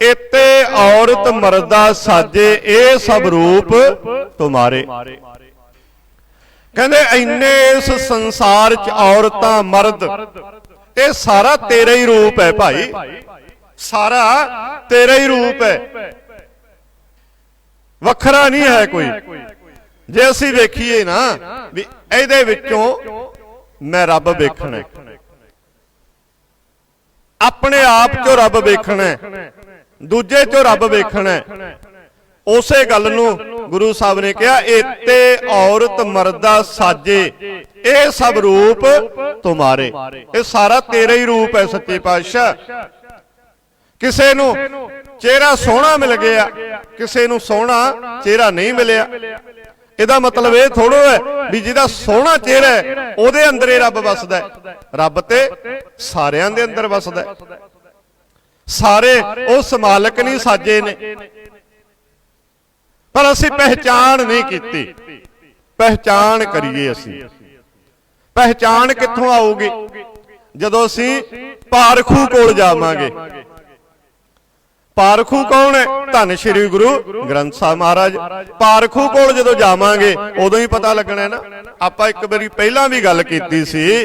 ਇਤੇ ਔਰਤ ਮਰਦਾ ਸਾਜੇ ਇਹ ਸਭ ਰੂਪ ਤੁਮਾਰੇ। ਕਹਿੰਦੇ ਇੰਨੇ ਇਸ ਸੰਸਾਰ ਚ ਔਰਤਾਂ ਮਰਦ ਇਹ ਸਾਰਾ ਤੇਰਾ ਹੀ ਰੂਪ ਹੈ ਭਾਈ, ਸਾਰਾ ਤੇਰਾ ਹੀ ਰੂਪ ਹੈ, ਵੱਖਰਾ ਨਹੀਂ ਹੈ ਕੋਈ। ਜੇ ਅਸੀਂ ਵੇਖੀਏ ਨਾ ਵੀ ਇਹਦੇ ਵਿੱਚੋਂ ਮੈਂ ਰੱਬ ਵੇਖਣਾ, ਆਪਣੇ ਆਪ ਚੋਂ ਰੱਬ ਵੇਖਣਾ, ਦੂਜੇ ਚੋਂ ਰੱਬ ਵੇਖਣਾ, ਉਸੇ ਗੱਲ ਨੂੰ ਗੁਰੂ ਸਾਹਿਬ ਨੇ ਕਿਹਾ ਇਤੇ ਔਰਤ ਮਰਦਾ ਸਾਜੇ ਇਹ ਸਭ ਰੂਪ ਤੁਮਾਰੇ। ਇਹ ਸਾਰਾ ਤੇਰਾ ਹੀ ਰੂਪ ਹੈ ਸੱਚੇ ਪਾਤਸ਼ਾਹ। ਕਿਸੇ ਨੂੰ ਚਿਹਰਾ ਸੋਹਣਾ ਮਿਲ ਗਿਆ, ਕਿਸੇ ਨੂੰ ਸੋਹਣਾ ਚਿਹਰਾ ਨਹੀਂ ਮਿਲਿਆ। ਇਹਦਾ ਮਤਲਬ ਇਹ ਥੋੜੋ ਹੈ ਵੀ ਜਿਹਦਾ ਸੋਹਣਾ ਚਿਹਰਾ ਹੈ ਉਹਦੇ ਅੰਦਰ ਹੀ ਰੱਬ ਵਸਦਾ ਹੈ। ਰੱਬ ਤੇ ਸਾਰਿਆਂ ਦੇ ਅੰਦਰ ਵਸਦਾ ਹੈ, ਸਾਰੇ ਉਸ ਮਾਲਕ ਨਹੀਂ ਸਾਜੇ ਨੇ, ਪਰ ਅਸੀਂ ਪਹਿਚਾਣ ਨਹੀਂ ਕੀਤੀ। ਪਹਿਚਾਣ ਕਰੀਏ ਅਸੀਂ। ਪਹਿਚਾਣ ਕਿੱਥੋਂ ਆਊਗੀ? ਜਦੋਂ ਅਸੀਂ ਪਾਰਖੂ ਕੋਲ ਜਾਵਾਂਗੇ। ਪਾਰਖੂ ਕੌਣ ਹੈ? ਧੰਨ ਸ਼੍ਰੀ ਗੁਰੂ ਗ੍ਰੰਥ ਸਾਹਿਬ ਮਹਾਰਾਜ। ਪਾਰਖੂ ਕੋਲ ਜਦੋਂ ਜਾਵਾਂਗੇ ਉਦੋਂ ਹੀ ਪਤਾ ਲੱਗਣਾ ਨਾ। ਆਪਾਂ ਇੱਕ ਵਾਰੀ ਪਹਿਲਾਂ ਵੀ ਗੱਲ ਕੀਤੀ ਸੀ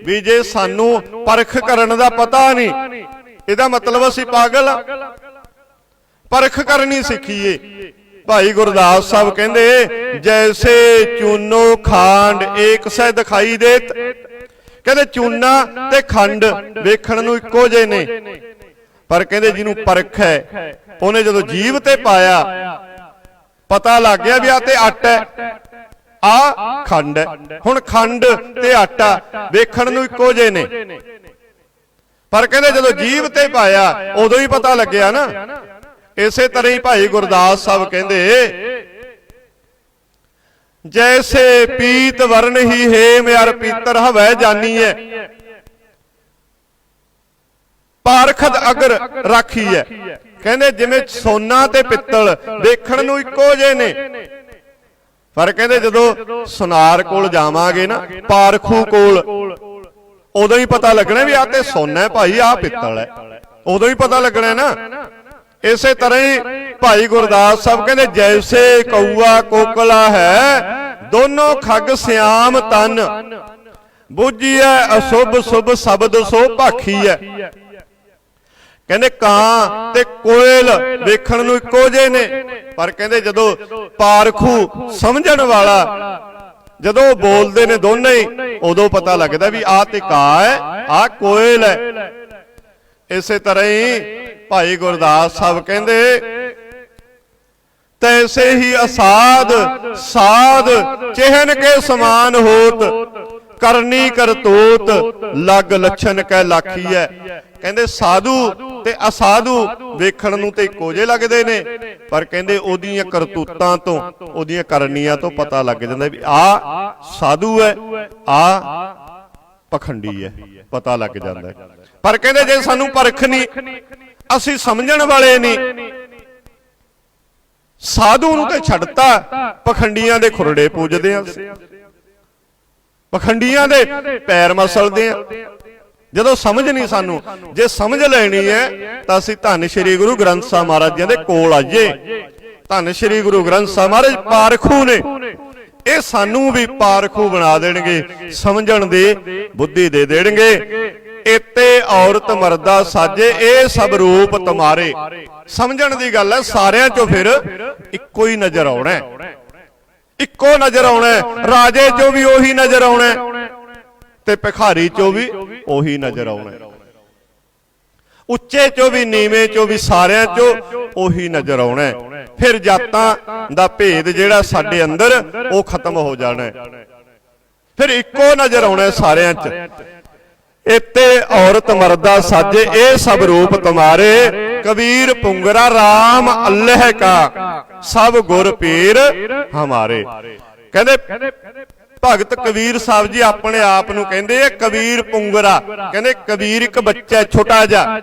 ਵੀ ਜੇ ਸਾਨੂੰ ਪਰਖ ਕਰਨ ਦਾ ਪਤਾ ਨਹੀਂ ਇਹਦਾ ਮਤਲਬ ਅਸੀਂ ਪਾਗਲ ਆ। ਪਰਖ ਕਰਨੀ ਸਿੱਖੀਏ। ਭਾਈ ਗੁਰਦਾਸ ਸਾਹਿਬ ਕਹਿੰਦੇ ਜੈਸੇ ਚੂਨੋ ਖਾਂਡ ਏਕ ਸਹਿ ਦਿਖਾਈ ਦੇਤ। ਕਹਿੰਦੇ ਚੂਨਾ ਤੇ ਖੰਡ ਵੇਖਣ ਨੂੰ ਇੱਕੋ ਜਿਹੇ ਨੇ, ਪਰ ਕਹਿੰਦੇ ਜਿਹਨੂੰ ਪਰਖ ਹੈ ਉਹਨੇ ਜਦੋਂ ਜੀਭ ਤੇ ਪਾਇਆ ਪਤਾ ਲੱਗ ਗਿਆ ਵੀ ਆ ਤੇ ਆਟਾ ਹੈ, ਆ ਖੰਡ ਹੈ। ਹੁਣ ਖੰਡ ਤੇ ਆਟਾ ਵੇਖਣ ਨੂੰ ਇੱਕੋ ਜਿਹੇ ਨੇ, ਪਰ ਕਹਿੰਦੇ ਜਦੋਂ ਜੀਭ ਤੇ ਪਾਇਆ ਉਦੋਂ ਹੀ ਪਤਾ ਲੱਗਿਆ ਨਾ। ਇਸੇ ਤਰ੍ਹਾਂ ਹੀ ਭਾਈ ਗੁਰਦਾਸ ਸਾਹਿਬ ਕਹਿੰਦੇ ਜੈਸੇ ਪੀਤ ਵਰਨ ਹੀ ਹੇਮ ਅਰ ਪੀਤਰ ਹਵੈ ਜਾਨੀਐ ਪਾਰਖਦ ਅਗਰ ਰਾਖੀ ਹੈ। ਕਹਿੰਦੇ ਜਿਵੇਂ ਸੋਨਾ ਤੇ ਪਿੱਤਲ ਵੇਖਣ ਨੂੰ ਇੱਕੋ ਜਿਹੇ ਨੇ, ਪਰ ਕਹਿੰਦੇ ਜਦੋਂ ਸੁਨਾਰ ਕੋਲ ਜਾਵਾਂਗੇ ਨਾ, ਪਾਰਖੂ ਕੋਲ, ਉਦੋਂ ਹੀ ਪਤਾ ਲੱਗਣਾ ਵੀ ਆ ਤੇ ਸੋਨਾ ਹੈ ਭਾਈ, ਆ ਪਿੱਤਲ ਹੈ, ਉਦੋਂ ਹੀ ਪਤਾ ਲੱਗਣਾ ਨਾ। ਇਸੇ ਤਰ੍ਹਾਂ ਹੀ ਭਾਈ ਗੁਰਦਾਸ ਸਾਹਿਬ ਕਹਿੰਦੇ ਜੈਸੇ ਕਊਆ ਕੋਕਲਾ ਹੈ ਦੋਨੋਂ ਖੱਗ ਸਿਆਮ ਤਨ ਬੁੱਝੀਐ ਅਸ਼ੁਭ ਸੁਭ ਸ਼ਬਦ ਸੋ ਭਾਖੀ ਹੈ। ਕਹਿੰਦੇ ਕਾਂ ਤੇ ਕੋਇਲ ਵੇਖਣ ਨੂੰ ਇੱਕੋ ਜਿਹੇ ਨੇ, ਪਰ ਕਹਿੰਦੇ ਜਦੋਂ ਪਾਰਖੂ ਸਮਝਣ ਵਾਲਾ ਜਦੋਂ ਬੋਲਦੇ ਨੇ ਦੋਨੇ ਹੀ ਉਦੋਂ ਪਤਾ ਲੱਗਦਾ ਵੀ ਆਹ ਤੇ ਕਾਂ ਹੈ, ਆਹ ਕੋਇਲ ਹੈ। ਇਸੇ ਤਰ੍ਹਾਂ ਹੀ ਭਾਈ ਗੁਰਦਾਸ ਸਾਹਿਬ ਕਹਿੰਦੇ ਤੈਸੇ ਹੀ ਅਸਾਧ ਸਾਧ ਚਿਹਨ ਕੇ ਸਮਾਨ ਹੋਤ ਕਰਨੀ ਕਰਤੂਤ ਲਗ ਲੱਛਣ ਕੈ ਲਾਖੀ ਹੈ। ਕਹਿੰਦੇ ਸਾਧੂ ਤੇ ਅਸਾਧੂ ਵੇਖਣ ਨੂੰ ਤੇ ਇੱਕੋ ਜਿਹੇ ਲੱਗਦੇ ਨੇ, ਪਰ ਕਹਿੰਦੇ ਉਹਦੀਆਂ ਕਰਤੂਤਾਂ ਤੋਂ ਉਹਦੀਆਂ ਕਰਨੀਆਂ ਤੋਂ ਪਤਾ ਲੱਗ ਜਾਂਦਾ ਵੀ ਆ ਸਾਧੂ ਹੈ, ਆ ਪਖੰਡੀ ਹੈ, ਪਤਾ ਲੱਗ ਜਾਂਦਾ। ਪਰ ਕਹਿੰਦੇ ਜੇ ਸਾਨੂੰ ਪਰਖ ਨਹੀਂ, ਅਸੀਂ ਸਮਝਣ ਵਾਲੇ ਨਹੀਂ, ਸਾਧੂ ਨੂੰ ਤੇ ਛੱਡਤਾ, ਪਖੰਡੀਆਂ ਦੇ ਖੁਰੜੇ ਪੂਜਦੇ ਆ। ਪਖੰਡੀਆਂ ਦੇ ਪੈਰ ਮਸਲਦੇ ਆ। ਜਦੋਂ ਸਮਝ ਨਹੀਂ ਸਾਨੂੰ, ਜੇ ਸਮਝ ਲੈਣੀ ਹੈ ਤਾਂ ਅਸੀਂ ਧੰਨ ਸ਼੍ਰੀ ਗੁਰੂ ਗ੍ਰੰਥ ਸਾਹਿਬ ਮਹਾਰਾਜ ਜੀ ਦੇ ਕੋਲ ਆਈਏ। ਧੰਨ ਸ਼੍ਰੀ ਗੁਰੂ ਗ੍ਰੰਥ ਸਾਹਿਬ ਮਹਾਰਾਜ ਪਾਰਖੂ ਨੇ, ਇਹ ਸਾਨੂੰ ਵੀ ਪਾਰਖੂ ਬਣਾ ਦੇਣਗੇ, ਸਮਝਣ ਦੀ ਬੁੱਧੀ ਦੇ ਦੇਣਗੇ। ਇਤੇ ਔਰਤ ਮਰਦਾ ਸਾਜੇ ਇਹ ਸਭ ਰੂਪ ਤੁਮਾਰੇ। ਸਮਝਣ ਦੀ ਗੱਲ ਹੈ, ਸਾਰਿਆਂ ਚੋਂ ਫਿਰ ਇੱਕੋ ਹੀ ਨਜ਼ਰ ਆਉਣਾ, ਇੱਕੋ ਨਜ਼ਰ ਆਉਣਾ। ਰਾਜੇ ਚੋਂ ਵੀ ਉਹੀ ਨਜ਼ਰ ਆਉਣਾ ਤੇ ਭਿਖਾਰੀ ਚੋਂ ਵੀ ਉਹੀ ਨਜ਼ਰ ਆਉਣਾ, ਉੱਚੇ ਚੋਂ ਵੀ ਨੀਵੇਂ ਚੋਂ ਵੀ ਸਾਰਿਆਂ ਚੋਂ ਉਹੀ ਨਜ਼ਰ ਆਉਣਾ। ਫਿਰ ਜਾਤਾਂ ਦਾ ਭੇਦ ਜਿਹੜਾ ਸਾਡੇ ਅੰਦਰ ਉਹ ਖਤਮ ਹੋ ਜਾਣਾ, ਫਿਰ ਇੱਕੋ ਨਜ਼ਰ ਆਉਣਾ ਸਾਰਿਆਂ 'ਚ। ਇਤੇ ਔਰਤ ਮਰਦਾ ਸਾਜੇ ਇਹ ਸਭ ਰੂਪ ਤੁਮਾਰੇ। ਕਬੀਰ ਪੁੰਗਰਾ RAM ਅੱਲ੍ਹ ਕਾ ਸਭ ਗੁਰ ਪੀਰ ਹਮਾਰੇ। ਕਹਿੰਦੇ ਭਗਤ ਕਬੀਰ ਸਾਹਿਬ ਜੀ ਆਪਣੇ ਆਪ ਨੂੰ ਕਹਿੰਦੇ ਆ ਕਬੀਰ ਪੁੰਗਰਾ। ਕਹਿੰਦੇ ਕਬੀਰ ਇੱਕ ਬੱਚਾ ਛੋਟਾ ਜਿਹਾ,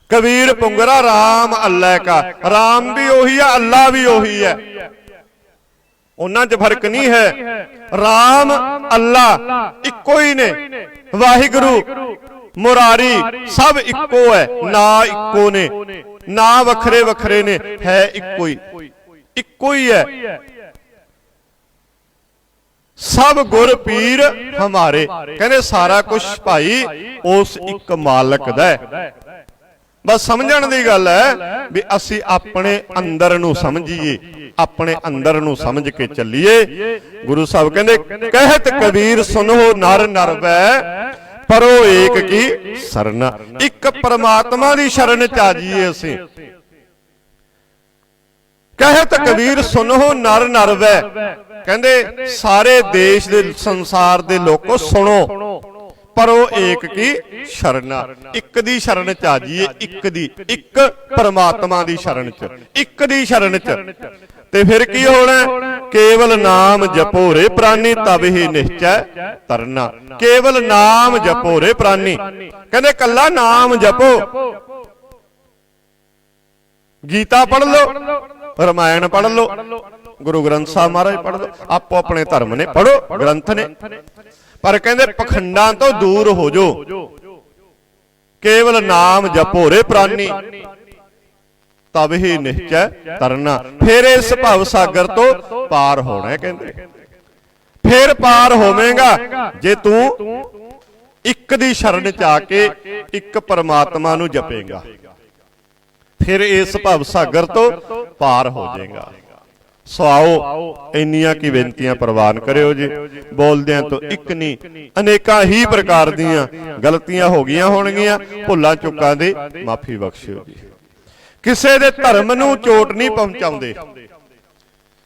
ਕਬੀਰ ਪੁੰਗਰਾ RAM ਅੱਲ੍ਹ ਕਾ। ਰਾਮ ਵੀ ਉਹੀ ਆ, ਅੱਲਾ ਵੀ ਉਹੀ ਹੈ, ਉਹਨਾਂ 'ਚ ਫਰਕ ਨਹੀਂ ਹੈ। ਰਾਮ ਅੱਲਾ ਇੱਕੋ ਹੀ ਨੇ, ਵਾਹਿਗੁਰੂ ਮੁਰਾਰੀ ਸਭ ਇੱਕੋ ਹੈ, ਨਾ ਇੱਕੋ ਨੇ, ਨਾ ਵੱਖਰੇ ਵੱਖਰੇ ਨੇ, ਹੈ ਇੱਕੋ ਹੀ, ਇੱਕੋ ਹੀ ਹੈ। ਸਭ ਗੁਰ ਪੀਰ ਹਮਾਰੇ। ਕਹਿੰਦੇ ਸਾਰਾ ਕੁਝ ਭਾਈ ਉਸ ਇੱਕ ਮਾਲਕ ਦਾ ਹੈ। ਬਸ ਸਮਝਣ ਦੀ ਗੱਲ ਹੈ ਵੀ ਅਸੀਂ ਆਪਣੇ ਅੰਦਰ ਨੂੰ ਸਮਝੀਏ, ਆਪਣੇ ਅੰਦਰ ਨੂੰ ਸਮਝ ਕੇ ਚੱਲੀਏ। ਗੁਰੂ ਸਾਹਿਬ ਕਹਿੰਦੇ ਕਹਿਤ ਕਬੀਰ ਸੁਨੋ ਨਰ ਨਰ ਵੈ ਪਰੋ ਏਕ ਕੀ ਸਰਨਾ। ਇੱਕ ਪਰਮਾਤਮਾ ਦੀ ਸ਼ਰਨ ਚ ਆ ਜਾਈਏ ਅਸੀਂ। ਕਹਿਤ ਕਬੀਰ ਸੁਨੋ ਨਰ ਨਰ ਵੈ। ਕਹਿੰਦੇ ਸਾਰੇ ਦੇਸ਼ ਦੇ ਸੰਸਾਰ ਦੇ ਲੋਕੋ ਸੁਣੋ, ਪਰੋ ਏਕ ਕੀ ਸ਼ਰਨਾ। ਇੱਕ ਦੀ ਸ਼ਰਨ ਚ ਆ ਜਾਈਏ, ਇੱਕ ਦੀ, ਇੱਕ ਪਰਮਾਤਮਾ ਦੀ ਸ਼ਰਨ ਚ, ਇੱਕ ਦੀ ਸ਼ਰਨ ਚ। ਤੇ ਫਿਰ ਕੀ ਹੋਣਾ? ਕੇਵਲ ਨਾਮ ਜਪੋ ਰੇ ਪ੍ਰਾਨੀ ਤਬ ਹੀ ਨਿਸ਼ਚੈ ਤਰਨਾ। ਕੇਵਲ ਨਾਮ ਜਪੋ ਰੇ ਪ੍ਰਾਨੀ। ਕਹਿੰਦੇ ਕੱਲਾ ਨਾਮ ਜਪੋ। ਗੀਤਾ ਪੜ੍ਹ ਲਓ, ਰਮਾਇਣ ਪੜ੍ਹ ਲਓ, ਗੁਰੂ ਗ੍ਰੰਥ ਸਾਹਿਬ ਮਹਾਰਾਜ ਪੜ੍ਹ ਲਓ, ਆਪੋ ਆਪਣੇ ਧਰਮ ਨੇ, ਪੜ੍ਹੋ, ਗ੍ਰੰਥ ਨੇ। ਪਰ ਕਹਿੰਦੇ ਪਖੰਡਾਂ ਤੋਂ ਦੂਰ ਹੋ ਜਾਓ। ਕੇਵਲ ਨਾਮ ਜਪੋ ਰੇ ਪ੍ਰਾਨੀ ਤਬ ਹੀ ਨਿਸ਼ਚੈ ਤਰਨਾ। ਫਿਰ ਇਸ ਭਵ ਸਾਗਰ ਤੋਂ ਪਾਰ ਹੋਣਾ। ਕਹਿੰਦੇ ਫਿਰ ਪਾਰ ਹੋਵੇਂਗਾ ਜੇ ਤੂੰ ਇੱਕ ਦੀ ਸ਼ਰਨ ਚ ਆ ਕੇ ਇੱਕ ਪਰਮਾਤਮਾ ਨੂੰ ਜਪੇਗਾ, ਫਿਰ ਇਸ ਭਵ ਸਾਗਰ ਤੋਂ ਪਾਰ ਹੋ ਜਾਏਗਾ। ਸੋ ਆਓ ਇੰਨੀਆਂ ਕੀ ਬੇਨਤੀਆਂ ਪ੍ਰਵਾਨ ਕਰਿਓ ਜੀ। ਬੋਲਦਿਆਂ ਤੋਂ ਇੱਕ ਨਹੀਂ, ਅਨੇਕਾਂ ਹੀ ਪ੍ਰਕਾਰ ਦੀਆਂ ਗਲਤੀਆਂ ਹੋ ਗਈਆਂ ਹੋਣਗੀਆਂ, ਭੁੱਲਾਂ ਚੁੱਕਾਂ ਦੀ ਮਾਫੀ ਬਖਸ਼ਿਓ ਜੀ। ਕਿਸੇ ਦੇ ਧਰਮ ਨੂੰ ਚੋਟ ਨਹੀਂ ਪਹੁੰਚਾਉਂਦੇ,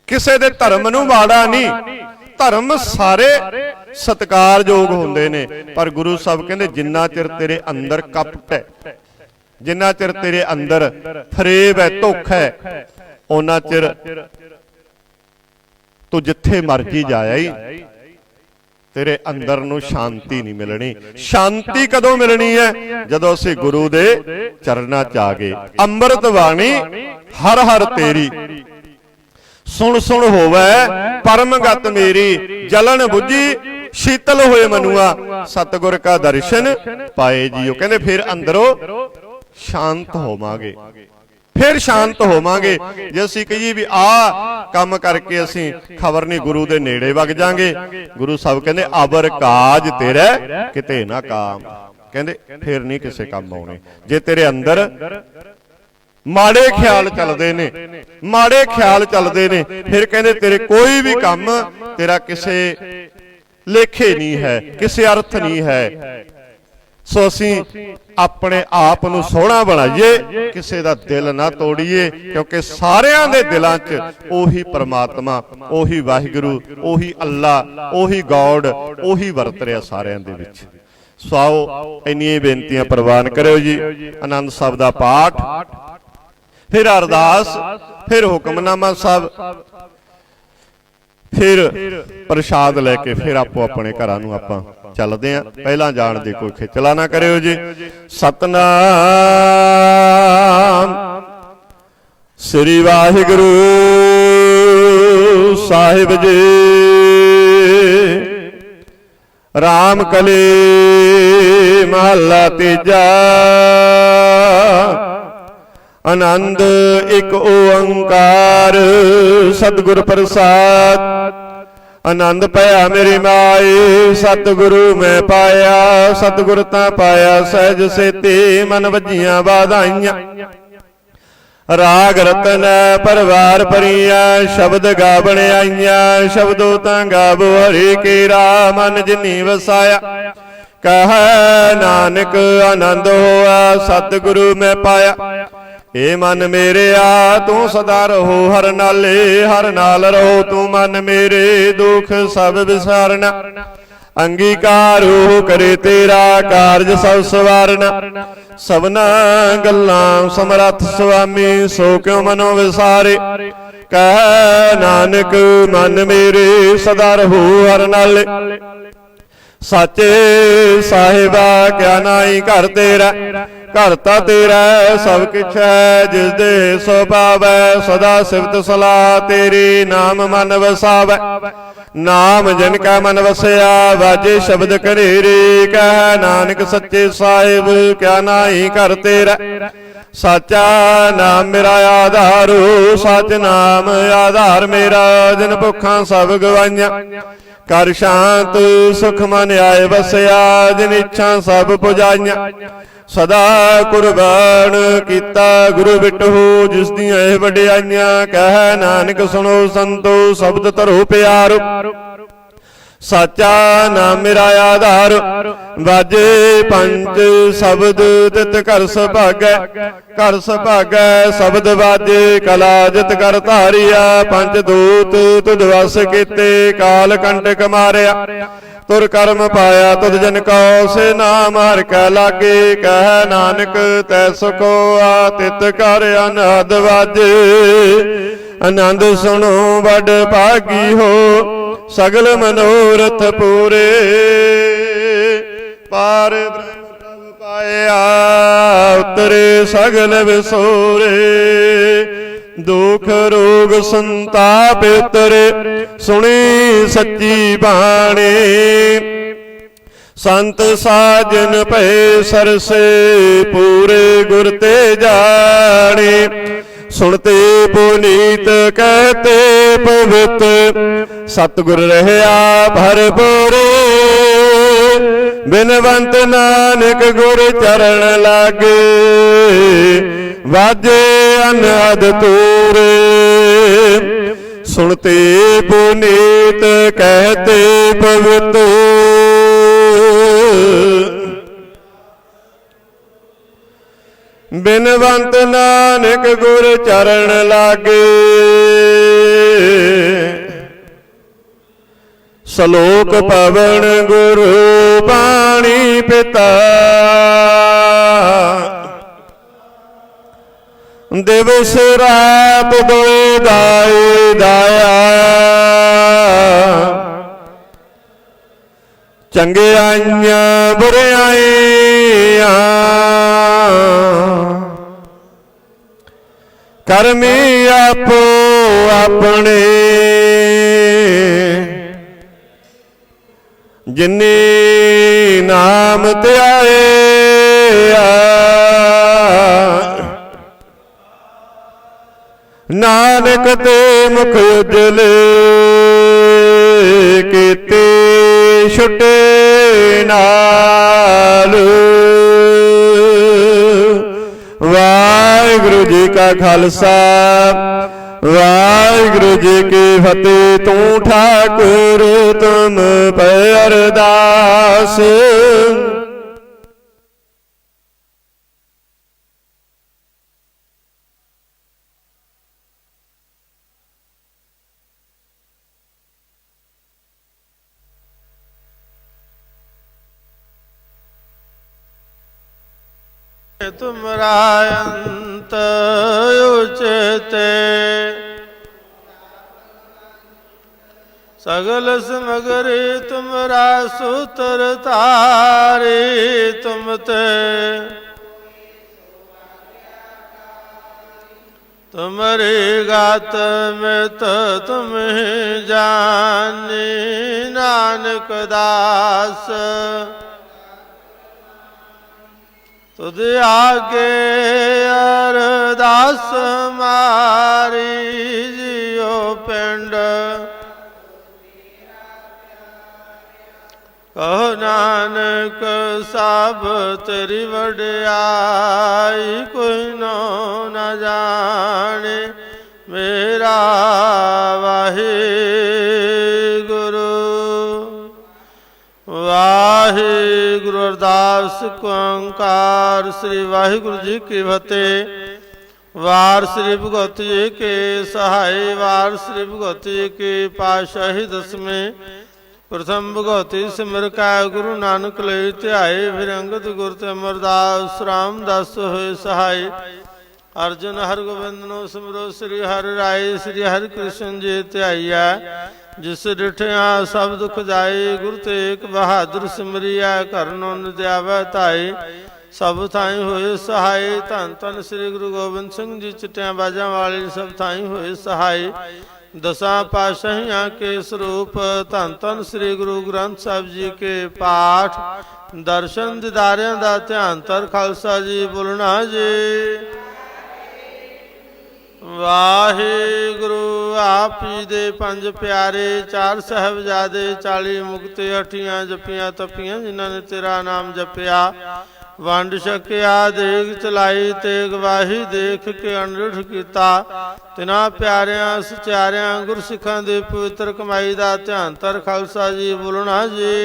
ਕਿਸੇ ਦੇ ਧਰਮ ਨੂੰ ਮਾੜਾ ਨਹੀਂ। ਧਰਮ ਸਾਰੇ ਸਤਿਕਾਰਯੋਗ ਹੁੰਦੇ ਨੇ, ਪਰ ਗੁਰੂ ਸਾਹਿਬ ਕਹਿੰਦੇ ਜਿੰਨਾ ਚਿਰ ਤੇਰੇ ਅੰਦਰ ਕਪਟ ਹੈ, ਜਿੰਨਾ ਚਿਰ ਤੇਰੇ ਅੰਦਰ ਫਰੇਬ ਹੈ, ਧੋਖਾ ਹੈ, ਉਹਨਾਂ ਚਿਰ ਤੂੰ ਜਿੱਥੇ ਮਰਜੀ ਜਾਇਆ ਹੀ ਤੇਰੇ ਅੰਦਰ ਨੂੰ ਸ਼ਾਂਤੀ ਨਹੀਂ ਮਿਲਣੀ। ਸ਼ਾਂਤੀ ਕਦੋਂ ਮਿਲਣੀ ਹੈ? ਜਦੋਂ ਅਸੀਂ ਗੁਰੂ ਦੇ ਚਰਨਾਂ ਚ ਆ ਗਏ। ਅੰਮ੍ਰਿਤ ਬਾਣੀ ਹਰ ਹਰ ਤੇਰੀ ਸੁਣ ਸੁਣ ਹੋਵੇ ਪਰਮਗਤ ਮੇਰੀ। ਜਲਨ ਬੁੱਝੀ ਸ਼ੀਤਲ ਹੋਏ ਮਨੁਆ ਸਤਿਗੁਰ ਕਾ ਦਰਸ਼ਨ ਪਾਏ ਜੀਓ। ਕਹਿੰਦੇ ਫਿਰ ਅੰਦਰੋਂ ਸ਼ਾਂਤ ਹੋਵਾਂਗੇ, ਫਿਰ ਸ਼ਾਂਤ ਹੋਵਾਂਗੇ। ਜੇ ਅਸੀਂ ਕਹੀਏ ਵੀ ਆਹ ਕੰਮ ਕਰਕੇ ਅਸੀਂ ਖਬਰ ਨਹੀਂ ਗੁਰੂ ਦੇ ਨੇੜੇ ਵਗ ਜਾਾਂਗੇ, ਗੁਰੂ ਸਾਹਿਬ ਕਹਿੰਦੇ ਅਬਰ ਕਾਜ ਤੇਰਾ ਕਿਤੇ ਨਾ ਕਾਮ। ਕਹਿੰਦੇ ਫਿਰ ਨਹੀਂ ਕਿਸੇ ਕੰਮ ਆਉਣੇ। ਜੇ ਤੇਰੇ ਅੰਦਰ ਮਾੜੇ ਖਿਆਲ ਚੱਲਦੇ ਨੇ, ਮਾੜੇ ਖਿਆਲ ਚੱਲਦੇ ਨੇ, ਫਿਰ ਕਹਿੰਦੇ ਤੇਰੇ ਕੋਈ ਵੀ ਕੰਮ ਤੇਰਾ ਕਿਸੇ ਲੇਖੇ ਨਹੀਂ ਹੈ, ਕਿਸੇ ਅਰਥ ਨਹੀਂ ਹੈ। ਸੋ ਅਸੀਂ ਆਪਣੇ ਆਪ ਨੂੰ ਸੋਹਣਾ ਬਣਾਈਏ, ਕਿਸੇ ਦਾ ਦਿਲ ਨਾ ਤੋੜੀਏ, ਕਿਉਂਕਿ ਸਾਰਿਆਂ ਦੇ ਦਿਲਾਂ 'ਚ ਉਹੀ ਪਰਮਾਤਮਾ, ਉਹੀ ਵਾਹਿਗੁਰੂ, ਉਹੀ ਅੱਲਾ, ਉਹੀ ਗੋਡ, ਉਹੀ ਵਰਤ ਰਿਹਾ ਸਾਰਿਆਂ ਦੇ ਵਿੱਚ। ਸੋ ਆਓ ਇੰਨੀਆਂ ਬੇਨਤੀਆਂ ਪ੍ਰਵਾਨ ਕਰਿਓ ਜੀ। ਆਨੰਦ ਸਾਹਿਬ ਦਾ ਪਾਠ, ਫਿਰ ਅਰਦਾਸ, ਫਿਰ ਹੁਕਮਨਾਮਾ ਸਾਹਿਬ, ਫਿਰ ਪ੍ਰਸ਼ਾਦ ਲੈ ਕੇ ਫਿਰ ਆਪੋ ਆਪਣੇ ਘਰਾਂ ਨੂੰ ਆਪਾਂ ਚੱਲਦੇ ਆਂ। ਪਹਿਲਾਂ ਜਾਣ ਦੀ ਕੋਈ ਖਿਚਲਾ ਨਾ ਕਰਿਓ ਜੀ। ਸਤਨਾਮ ਸ੍ਰੀ ਵਾਹਿਗੁਰੂ ਸਾਹਿਬ ਜੀ। राम कली महला तीजा। आनंद एक ओंकार सतगुर प्रसाद। आनंद पाया मेरी माए सतगुरु मैं पाया। सतगुर ता पाया सहज सेती मन वजियां वाधाइयां। राग रतन परवार परिया शब्द गावण आईया। शब्दों ता गावो हरि केरा मन जिनी वसाया। कह नानक आनंद होआ सतगुरु मैं पाया। ए मन मेरे आ तू सदा रहो हर नाले। हर नाल रहो तू मन मेरे दुख सब विसारना। अंगीकार हो करे तेरा कारज सब सवारना। सबना गल्लां समरथ स्वामी सो क्यों मनो विसारे। कह नानक मन मेरे सदा रहो हर नाले। साचे साहिबा क्या नाई घर तेरा। घर ता तेरा सब किछ है जिस दे सो पावै। सदा सिफत सलाह तेरी नाम मन वसावै। नाम जन का मन वसया वाजे शब्द कनेरे। कह नानक सच्चे साहिब क्या नाई कर तेरा। साचा नाम मेरा आधार सच नाम आधार मेरा। जिन भुखा सब गवाइया कर शांत सुख मन आए बसया। जिन इच्छा सब पुजाइया सदा कुर्बान किता गुरु बिटहु जिस दियां एह वडियाइयां। कह नानक सुनो संतो शब्द धरो प्यारो। साचा नाम मेरा आधार वाजे पंच शब्द तित कर सुभागै। कर सुभागै शब्द वाजे कला जित कर धारिया। पंच दूत तुध वस कीते काल कंटक मारिया। तुर कर्म पाया तुद जन को से नाम हर कै लागे। कह नानक तै सुखो आतित कर अनहद वाजे। आनंद सुनो बड़ भागी हो सगल मनोरथ पूरे। पार ब्रह्म प्रभ पाया उतरे सगल विसोरे। दुख रोग संताप उतरे सुनी सच्ची बाणी। संत साजन पे सरसे पूरे गुर ते जाने। सुनते पुनीत कहते पवित सतगुर रहया भरपूरे। बिनवंत नानक गुर चरण लागे वाजे अनहद तूरे। सुनते पुनीत कहते पवित बिनवंत नानक गुर चरण लागे। सलोक पवन गुरु पाणी पिता। दिवस रात दोए दाए दाया। चंगे आइयां बुरे आइयां। करमी आपो अपने जिन्नी नाम त्याए। नानक ते मुख उजले कीते छुटे नाल। वाहिगुरु जी का खालसा वाहिगुरु जी की फतेह। तू ठाकुर तुम पे अरदास। तुमरा अंत उचते सगल समगरी तुमरा सूत्र तारी। तुम ते तुमरी गात में तो तुम ही जानी नानक दास। तुझ आगे अरदास मारी जियो पिंड। कहो नानक सब तेरी वड्याई कोई नो न जाने मेरा वाहिगुरु। वाहिगुरु अरदास ओंकार श्री वाहिगुरु जी की फतेह। वार श्री भगवत जी के सहाय वार श्री भगवत जी के पातशाही दसवें। प्रथम भगवती सिमर का गुरु नानक ले ध्याए। फिर अंगद गुर ते अमरदास रामदास होए सहाय। अर्जुन हर गोबिंद नो सिमरो श्री हरि राय। श्री हरि कृष्ण जी ध्याइया जिस डिठिया सब दुख जाए। गुरु तेग बहादुर सिमरिया घर नो निद्यावै ताई। सब थाई होए सहाय। धन धन श्री गुरु गोबिंद सिंह जी चिट्टिया बाजा वाली सब थाई होए सहाय। दसा पातशाहियां के स्वरूप धन धन श्री गुरु ग्रंथ साहिब जी के पाठ दर्शन दीदारियां दा ध्यान तर खालसा जी बोलना जी। वाहिगुरु आप जी दे पंज प्यारे चार साहिबजादे 40 मुक्ति 8 जपियां तपियां जिन्हां ने तेरा नाम जपिया। वंड छकिया देग चलाई तेग वाही देख के अनरिठ किया। तिना प्यारियां सचारियां गुर सिखां दे पवित्र कमाई दा ध्यान तर खालसा जी बोलना जी।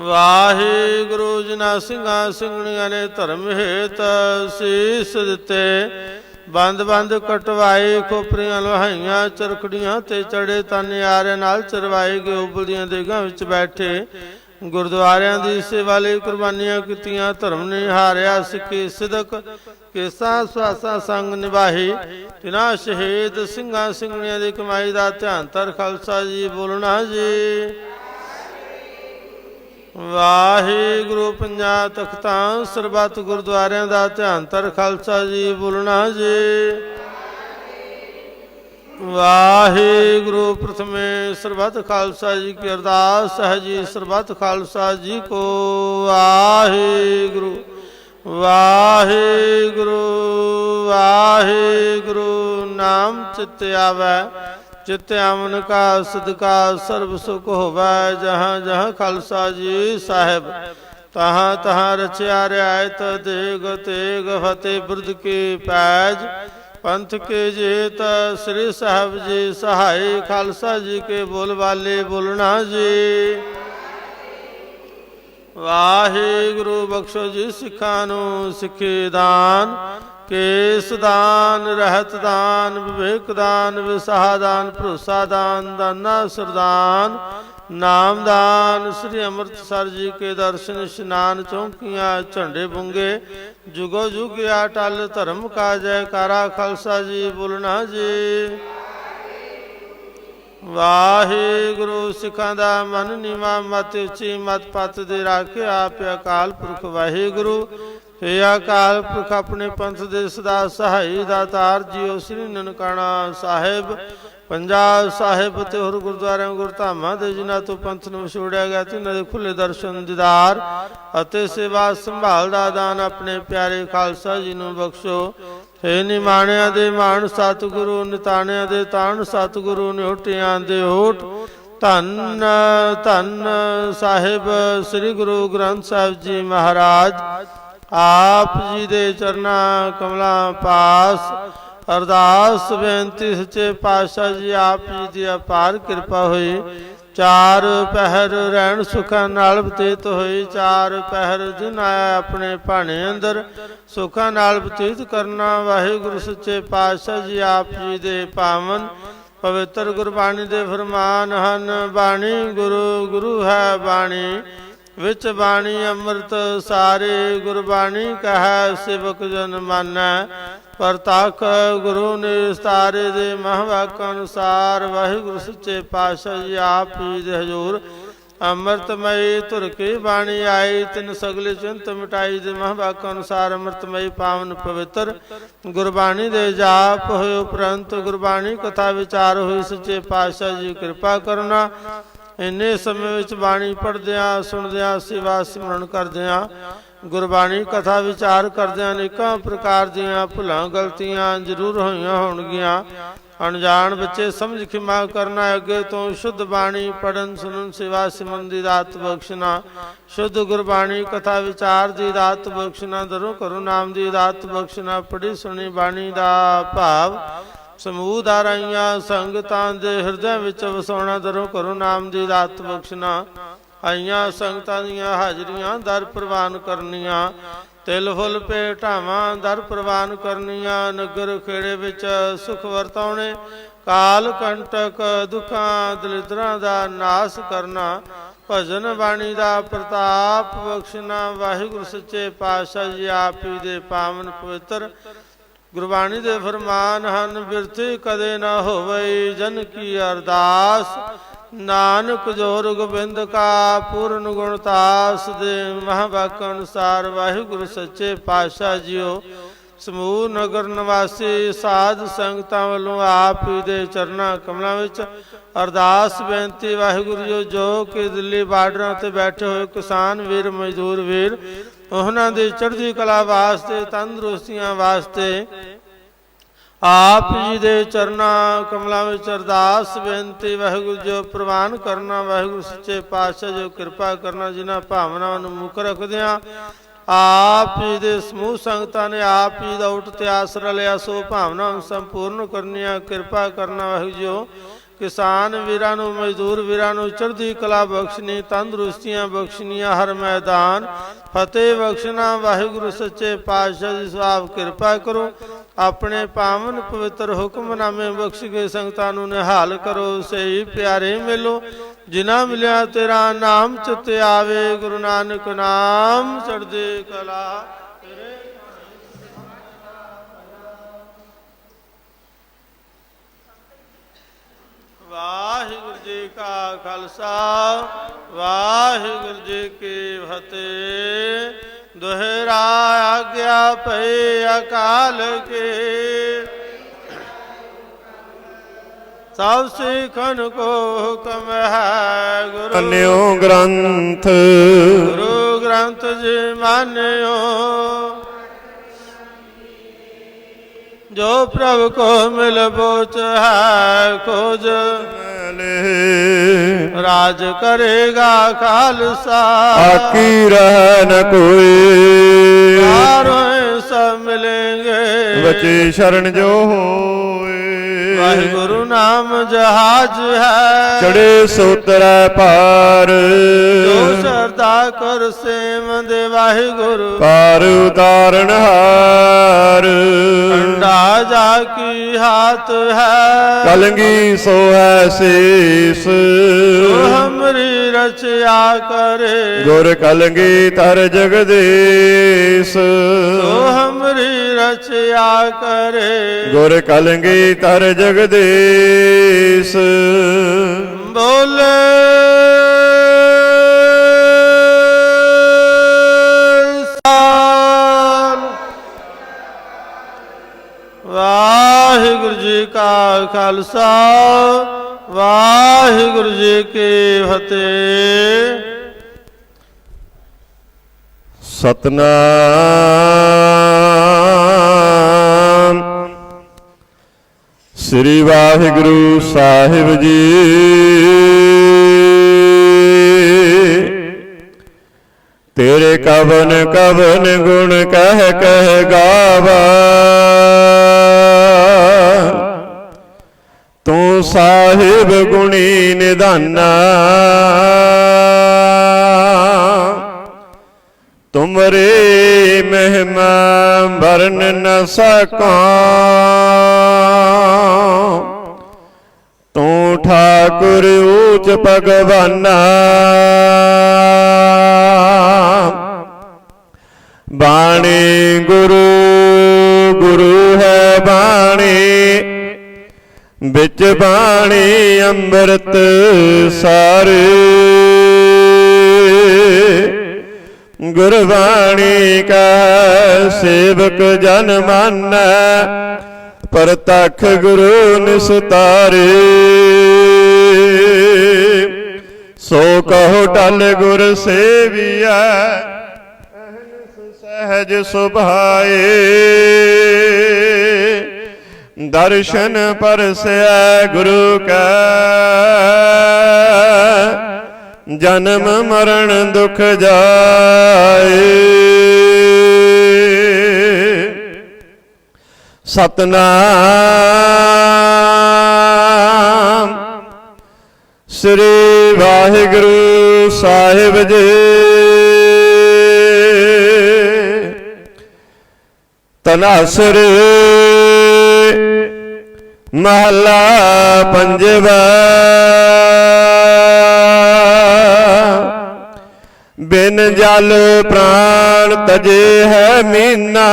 वाहिगुरु जिन्हां सिंघां सिंघणियां ने धर्म हेत सीस दिते। बंद बंद कटवाए खोपरियां लोहाइयां चरखड़ियां ते चढ़े तनियारे नाल चरवाए गए उबलदियां देगां विच बैठे। गुरुद्वारियां दी सेवा लई कुर्बानियां कीतियां। धर्म ने हारिया सिक्के सिदक केसा स्वासा संग निभाही। तिना शहीद सिंघां सिंघणियां दी कमाई दा ध्यान तर खालसा जी बोलना जी। वाहिगुरु पंजा तख्तां सरबत गुरुद्वारियां दा ध्यान तर खालसा जी बोलना जी। वाहिगुरु प्रथमे सरबत खालसा जी की अरदास है जी। सरबत खालसा जी को वाहिगुरु वाहिगुरु वाहिगुरु। नाम चित्त आवै चित्त आवन का सदका सर्व सुख होवै। जहाँ जहाँ खालसा जी साहेब तहाँ तहाँ रचिया रियायत देग तेग फतेह बिरद की पैज। पंथ के जेत श्री साहब जी सहाय। खालसा जी के बोल वाले बोलना जी। वाहिगुरु बख्शो जी सिखां नूं सिखे दान। केस दान रहत दान विवेक दान विसाह दान भरोसा दान दाना सरदान नाम दान। श्री अमृतसर जी के दर्शन स्नान चौकियां झंडे बुंगे। जुगो जुग अटल धर्म का जयकारा खालसा जी बोलना जी। वाहिगुरु सिखां दा मन नीवा मत उची मत पत दे राखे आप अकाल पुरख वाहिगुरु। हे अकाल पुरख अपने पंथ दे सदा सहाई दातार जियो श्री ननकाना साहिब पंजाब साहिब ते होर गुरुद्वारियां गुरधामां दे जिन्हां तो पंथ नूं विछोड़िया गया तिन्हां दे खुले दर्शन दीदार अते सेवा संभाल दा दान अपने प्यारे खालसा जी नूं बख्शो। हे निमाणिया दे मान सतगुरु निताणिया दे ताण सतगुरु निहोटियां दे होठ। धन धन साहिब श्री गुरु ग्रंथ साहिब जी महाराज। आप जी दे चरना कमला पास अरदास बेनती सच्चे पातशाह जी आप जी की अपार कृपा हुई। चार पहर रहन सुखा नाल बतीत हुई। चार पहर दिन आया अपने भाने अंदर सुखा नाल बतीत करना। वाहिगुरु सच्चे पातशाह जी आप जी दे पावन पवित्र गुरबाणी दे फरमान हन। बाणी गुरु गुरु है बाणी विच बाणी अमृत सारे। गुरबाणी कह सेवक जन मानै परताख गुरु ने सारे दे महवाक अनुसार। वाहिगुरु सच्चे पातशाह जी आप जी दे हजूर ਅੰਮ੍ਰਿਤਮਈ ਧੁਰ ਕੀ ਬਾਣੀ ਆਈ, ਤਿਨ ਸਗਲ ਚਿੰਤ ਮਿਟਾਈ। ਦੇ ਮਹਾਂਵਾਕ ਅਨੁਸਾਰ ਅੰਮ੍ਰਿਤਮਈ ਪਾਵਨ ਪਵਿੱਤਰ ਗੁਰਬਾਣੀ ਦੇ ਜਾਪ ਹੋਏ ਉਪਰੰਤ ਗੁਰਬਾਣੀ ਕਥਾ ਵਿਚਾਰ ਹੋਈ। ਸੱਚੇ ਪਾਤਸ਼ਾਹ ਜੀ ਕਿਰਪਾ ਕਰਨਾ। ਇੰਨੇ ਸਮੇਂ ਵਿੱਚ ਬਾਣੀ ਪੜ੍ਹਦਿਆਂ ਸੁਣਦਿਆਂ ਸੇਵਾ ਸਿਮਰਨ ਕਰਦਿਆਂ ਗੁਰਬਾਣੀ ਕਥਾ ਵਿਚਾਰ ਕਰਦਿਆਂ ਅਨੇਕਾਂ ਪ੍ਰਕਾਰ ਦੀਆਂ ਭੁੱਲਾਂ ਗਲਤੀਆਂ ਜ਼ਰੂਰ ਹੋਈਆਂ ਹੋਣਗੀਆਂ। ਅਣਜਾਣ ਬੱਚੇ ਸਮਝ ਖਿਮਾ ਕਰਨਾ। ਅੱਗੇ ਤੋਂ ਸ਼ੁੱਧ ਬਾਣੀ ਪੜਨ ਸੁਣਨ ਸੇਵਾ ਸਿਮਰਨ ਦੀ ਦਾਤ ਬਖਸ਼ਣਾ। ਸ਼ੁੱਧ ਗੁਰਬਾਣੀ ਕਥਾ ਵਿਚਾਰ ਦੀ ਦਾਤ ਬਖਸ਼ਣਾ। ਦਰੋਂ ਕਰੋ ਨਾਮ ਦੀ ਦਾਤ ਬਖਸ਼ਣਾ। ਪੜ੍ਹੀ ਸੁਣੀ ਬਾਣੀ ਦਾ ਭਾਵ ਸਮੂਹ ਦਾਰਾਈਆਂ ਸੰਗਤਾਂ ਦੇ ਹਿਰਦਿਆਂ ਵਿੱਚ ਵਸਾਉਣਾ। ਦਰੋਂ ਕਰੋ ਨਾਮ ਦੀ ਦਾਤ ਬਖਸ਼ਣਾ। ਆਈਆਂ ਸੰਗਤਾਂ ਦੀਆਂ ਹਾਜ਼ਰੀਆਂ ਦਰ ਪ੍ਰਵਾਨ ਕਰਨੀਆਂ। ਤਿਲ ਫੁੱਲ ਭੇਟਾਵਾਂ ਦਰ ਪ੍ਰਵਾਨ ਕਰਨੀਆਂ। ਨਗਰ ਖੇੜੇ ਵਿੱਚ ਸੁਖ ਵਰਤਾਉਣੇ। ਕਾਲ ਕੰਟਕ ਦੁੱਖਾਂ ਦਲਿਦਰਾਂ ਦਾ ਨਾਸ ਕਰਨਾ। ਭਜਨ ਬਾਣੀ ਦਾ ਪ੍ਰਤਾਪ ਬਖਸ਼ਣਾ। ਵਾਹਿਗੁਰੂ ਸੱਚੇ ਪਾਤਸ਼ਾਹ ਜੀ ਆਪ ਹੀ ਦੇ ਪਾਵਨ ਪਵਿੱਤਰ ਗੁਰਬਾਣੀ ਦੇ ਫਰਮਾਨ ਹਨ। ਬਿਰਥੀ ਕਦੇ ਨਾ ਹੋਵੇ ਜਨ ਕੀ ਅਰਦਾਸ। ਨਾਨਕ ਜੋਰ ਗੋਬਿੰਦ ਕਾ ਪੂਰਨ ਗੁਣਤਾਸ। ਦੇ ਮਹਾਂਵਾਕ ਅਨੁਸਾਰ ਵਾਹਿਗੁਰੂ ਸੱਚੇ ਪਾਤਸ਼ਾਹ ਜੀਓ ਸਮੂਹ ਨਗਰ ਨਿਵਾਸੀ ਸਾਧ ਸੰਗਤਾਂ ਵੱਲੋਂ ਆਪ ਹੀ ਦੇ ਚਰਨਾਂ ਕਮਲਾਂ ਵਿੱਚ ਅਰਦਾਸ ਬੇਨਤੀ। ਵਾਹਿਗੁਰੂ ਜੀ ਜੋ ਕਿ ਦਿੱਲੀ ਬਾਰਡਰਾਂ ਤੇ ਬੈਠੇ ਹੋਏ ਕਿਸਾਨ ਵੀਰ ਮਜ਼ਦੂਰ ਵੀਰ ਉਹਨਾਂ ਦੀ ਚੜ੍ਹਦੀ ਕਲਾ ਵਾਸਤੇ ਤੰਦਰੁਸਤੀਆਂ ਵਾਸਤੇ ਆਪ ਜੀ ਦੇ ਚਰਨਾਂ ਕਮਲਾਂ ਵਿੱਚ ਅਰਦਾਸ ਬੇਨਤੀ। ਵਾਹਿਗੁਰੂ ਜੋ ਪ੍ਰਵਾਨ ਕਰਨਾ। ਵਾਹਿਗੁਰੂ ਸੱਚੇ ਪਾਤਸ਼ਾਹ ਜੋ ਕਿਰਪਾ ਕਰਨਾ। ਜਿਨ੍ਹਾਂ ਭਾਵਨਾਵਾਂ ਨੂੰ ਮੁੱਖ ਰੱਖਦਿਆਂ ਆਪ ਜੀ ਦੇ ਸਮੂਹ ਸੰਗਤਾਂ ਨੇ ਆਪ ਜੀ ਦਾ ਉਠ ਆਸਰਾ ਲਿਆ ਸੋ ਭਾਵਨਾਵਾਂ ਸੰਪੂਰਨ ਕਰਨੀਆਂ ਕਿਰਪਾ ਕਰਨਾ। ਵਾਹਿਗੁਰੂ ਜੋ ਕਿਸਾਨ ਵੀਰਾਂ ਨੂੰ ਮਜ਼ਦੂਰ ਵੀਰਾਂ ਨੂੰ ਚੜ੍ਹਦੀ ਕਲਾ ਬਖਸ਼ਣੀ ਤੰਦਰੁਸਤੀਆਂ ਬਖਸ਼ਣੀਆਂ ਹਰ ਮੈਦਾਨ ਫਤਿਹ ਬਖਸ਼ਣਾ। ਵਾਹਿਗੁਰੂ ਸੱਚੇ ਪਾਤਸ਼ਾਹ ਜੀ ਸਾਹਿਬ ਕਿਰਪਾ ਕਰੋ। ਆਪਣੇ ਪਾਵਨ ਪਵਿੱਤਰ ਹੁਕਮਨਾਮੇ ਬਖਸ਼ ਕੇ ਸੰਗਤਾਂ ਨੂੰ ਨਿਹਾਲ ਕਰੋ। ਸਹੀ ਪਿਆਰੇ ਮਿਲੋ ਜਿਨ੍ਹਾਂ ਮਿਲਿਆ ਤੇਰਾ ਨਾਮ ਚਿਤ ਆਵੇ। ਗੁਰੂ ਨਾਨਕ ਨਾਮ ਚੜ੍ਹਦੀ ਕਲਾ। ਵਾਹਿਗੁਰੂ ਜੀ ਕਾ ਖਾਲਸਾ ਵਾਹਿਗੁਰੂ ਜੀ ਕੀ ਫਤਿਹ। ਦੁਹਰਾ ਆਗਿਆ ਪਈ ਅਕਾਲ ਕੇ ਸਭ ਸਿੱਖਨ ਕੋ ਹੁਕਮ ਹੈ। ਗੁਰੂ ਮੰਨਿਓ ਗ੍ਰੰਥ ਗੁਰੂ ਗ੍ਰੰਥ ਜੀ ਮਾਨਿਓ ਜੋ ਪ੍ਰਭ ਕੋ ਮਿਲ ਬੋਚ ਹੈ ਖੋਜ ਰਾਜ ਕਰੇਗਾ ਖਾਲਸਾ। ਆਕੀ ਰਹਿ ਨ ਕੋਈ ਚਾਰੋਂ ਸਭ ਮਿਲेंगे ਬਚੇ ਸ਼ਰਨ ਜੋ ਹੋਏ। ਵਾਹਿਗੁਰੂ ਨਾਮ ਜਹਾਜ ਹੈ ਚੜੇ ਸੋਤਰੈ ਪਾਰ। ਜੋ ਸਰਦਾ ਕਰ ਸੇਵ ਦੇ ਵਾਹਿਗੁਰੂ ਪਾਰ ਉਤਾਰਨ ਹਾਰ। ਅੰਡਾ ਜਾ ਕੀ ਹਾਥ ਹੈ ਕਲੰਗੀ ਸੋ ਹੈ ਸੀਸ। ਜੋ ਹਮਰੀ ਰਚਿਆ ਕਰੇ ਗੁਰ ਕਲੰਗੀ ਤਰ ਜਗਦੀਸ਼। ਜੋ ਹਮਰੀ ਰਚਿਆ ਕਰੇ ਗੁਰ ਕਲੰਗੀ ਤਰ ਜਗਦੀਸ਼। ਬੋਲੇ ਵਾਹਿਗੁਰੂ ਜੀ ਕਾ ਖਾਲਸਾ ਵਾਹਿਗੁਰੂ ਜੀ ਕੀ ਫਤਿਹ। ਸਤਨਾਮ ਸ੍ਰੀ ਵਾਹਿਗੁਰੂ ਸਾਹਿਬ ਜੀ। ਤੇਰੇ ਕਵਨ ਕਵਨ ਗੁਣ ਕਹਿ ਕਹਿ ਗਾਵਾ। ਤੂੰ ਸਾਹਿਬ ਗੁਣੀ ਨਿਧਾਨਾ। ਤੁਮਰੇ ਮਹਿਮਾ ਵਰਨ ਨ ਸਕਾਂ। ਤੂੰ ਠਾਕੁਰ ਊਚ ਭਗਵਾਨਾ। ਬਾਣੀ ਗੁਰੂ ਗੁਰੂ ਹੈ ਬਾਣੀ। ਵਿੱਚ ਬਾਣੀ ਅੰਮ੍ਰਿਤ ਸਾਰੇ। ਗੁਰਬਾਣੀ ਕਾ ਸੇਵਕ ਜਨ ਮਾਨੈ, ਪ੍ਰਤੱਖ ਗੁਰੂ ਨਿਸਤਾਰੇ। ਸੋ ਕਹੋ ਟਲ ਗੁਰ ਸੇਵੀਐ, ਅਹਨਿਸ ਸਹਿਜ ਸੁਭਾਏ। ਦਰਸ਼ਨ ਪਰਸੈ ਗੁਰੂ ਕੈ, ਜਨਮ ਮਰਨ ਦੁਖ ਜਾਏ। ਸਤਨਾਮ ਸ੍ਰੀ ਵਾਹਿਗੁਰੂ ਸਾਹਿਬ ਜੀ। ਤਨਾਸਰੇ ਮਹਲਾ ਪੰਜਵਾ। ਬਿਨ ਜਲ ਪ੍ਰਾਣ ਤਜੇ ਹੈ ਮੀਨਾ,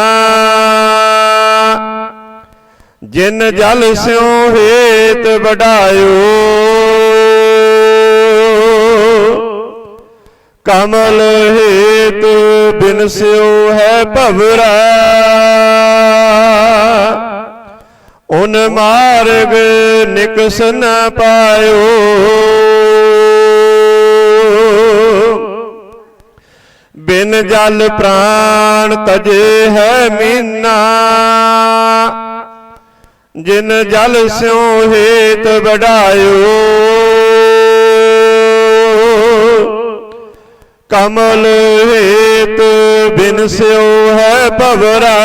ਜਿਨ ਜਲ ਸਿਉ ਹੇਤ ਵਡਾਇਓ। ਕਮਲ ਹੇਤ ਬਿਨ ਸਿਉ ਹੈ ਭਵਰਾ, ਉਨ ਮਾਰਗ ਨਿਕਸ ਨ ਪਾਇਓ। ਬਿਨ ਜਲ ਪ੍ਰਾਣ ਤਜੇ ਹੈ ਮੀਨਾ, ਜਿਨ ਜਲ ਸਿਉ ਹੇਤ ਵਡਾਇਓ। ਕਮਲ ਹੇਤ ਬਿਨ ਸਿਉ ਹੈ ਭਵਰਾ,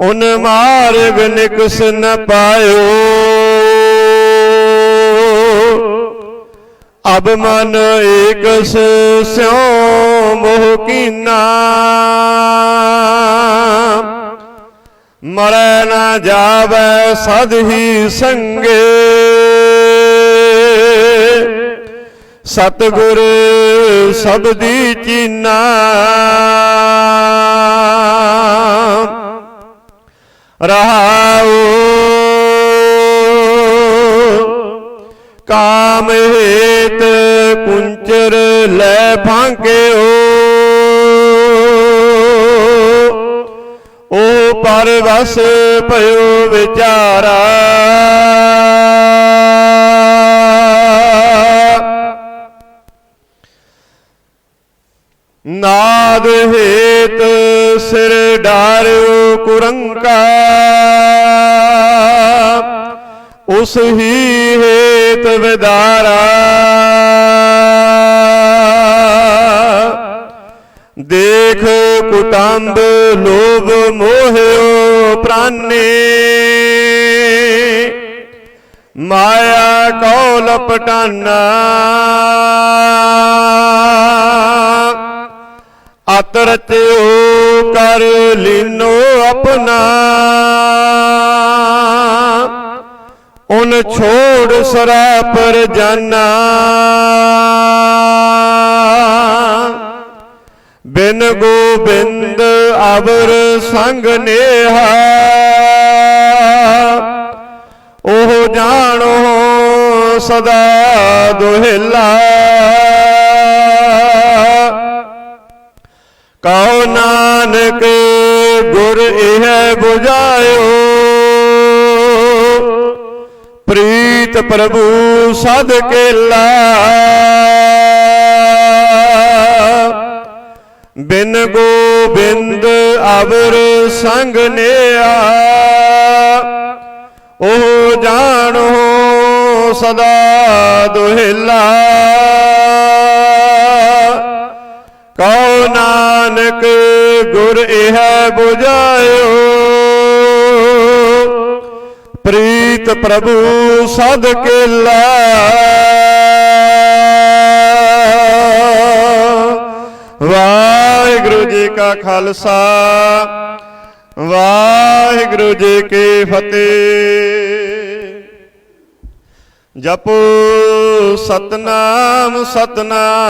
ਉਨ ਮਾਰਗ ਨਿਕਸ ਨ ਪਾਇਓ। ਅਬ ਮਨ ਏਕਸ ਸਿਉ ਮੋਹ ਕੀਨਾ, ਮਰੈ ਨਾ ਜਾਵੈ ਸਦ ਹੀ ਸੰਗੇ। ਸਤਿਗੁਰ ਸਬਦੀ ਚੀਨਾ, ਰਹਾਉ ਕਾਮ ਹੇਤ ਕੁੰਚਰ ਲੈ ਫਾਂਕਿਓ। ਓ ਪਰਵਸ ਭਇਓ ਵਿਚਾਰਾ, ਨਾਦ ਹੇਤ ਸਿਰ ਡਾਰਿਓ ਕੁਰੰਕਾ। ਉਸ ਹੀ ਹੇਤ ਵਿਦਾਰਾ, ਦੇਖ ਕੁਟੰਬ ਲੋਭ ਮੋਹਿਓ ਪ੍ਰਾਨੇ। ਮਾਇਆ ਕਉ ਲਪਟਾਨਾ, ਅਤ ਰਚਿਓ ਕਰ ਲੀਨੋ ਆਪਣਾ। ਉਨ ਛੋੜ ਸਰਾਪਰ ਜਾਨਾ, ਬਿਨ ਗੋਬਿੰਦ ਅਵਰ ਸੰਗ ਨੇਹਾ। ਉਹ ਜਾਣੋ ਸਦਾ ਦੁਹਿਲਾ, ਕਉ ਨਾਨਕ ਗੁਰ ਇਹ 부ਝਾਇਓ। ਪ੍ਰੀਤ ਪ੍ਰਭੂ ਸਦ ਕੇਲਾ, ਬਿਨ ਗੋਬਿੰਦ ਅਵਰ ਸੰਗ ਨੇਆ। ਉਹ ਜਾਣੋ ਸਦਾ ਦੁਹਿਲਾ, ਕਉ ਨਾਨਕ ਗੁਰ ਇਹ 부ਝਾਇਓ। ਪ੍ਰੀਤ ਪ੍ਰਭੂ ਸਦ ਕੇਲਾ, ਵਾਹਿਗੁਰੂ ਜੀ ਕਾ ਖਾਲਸਾ, ਵਾਹਿਗੁਰੂ ਜੀ ਕੀ ਫਤਿਹ। ਜਪੋ ਸਤਨਾਮ ਸਤਨਾਮ।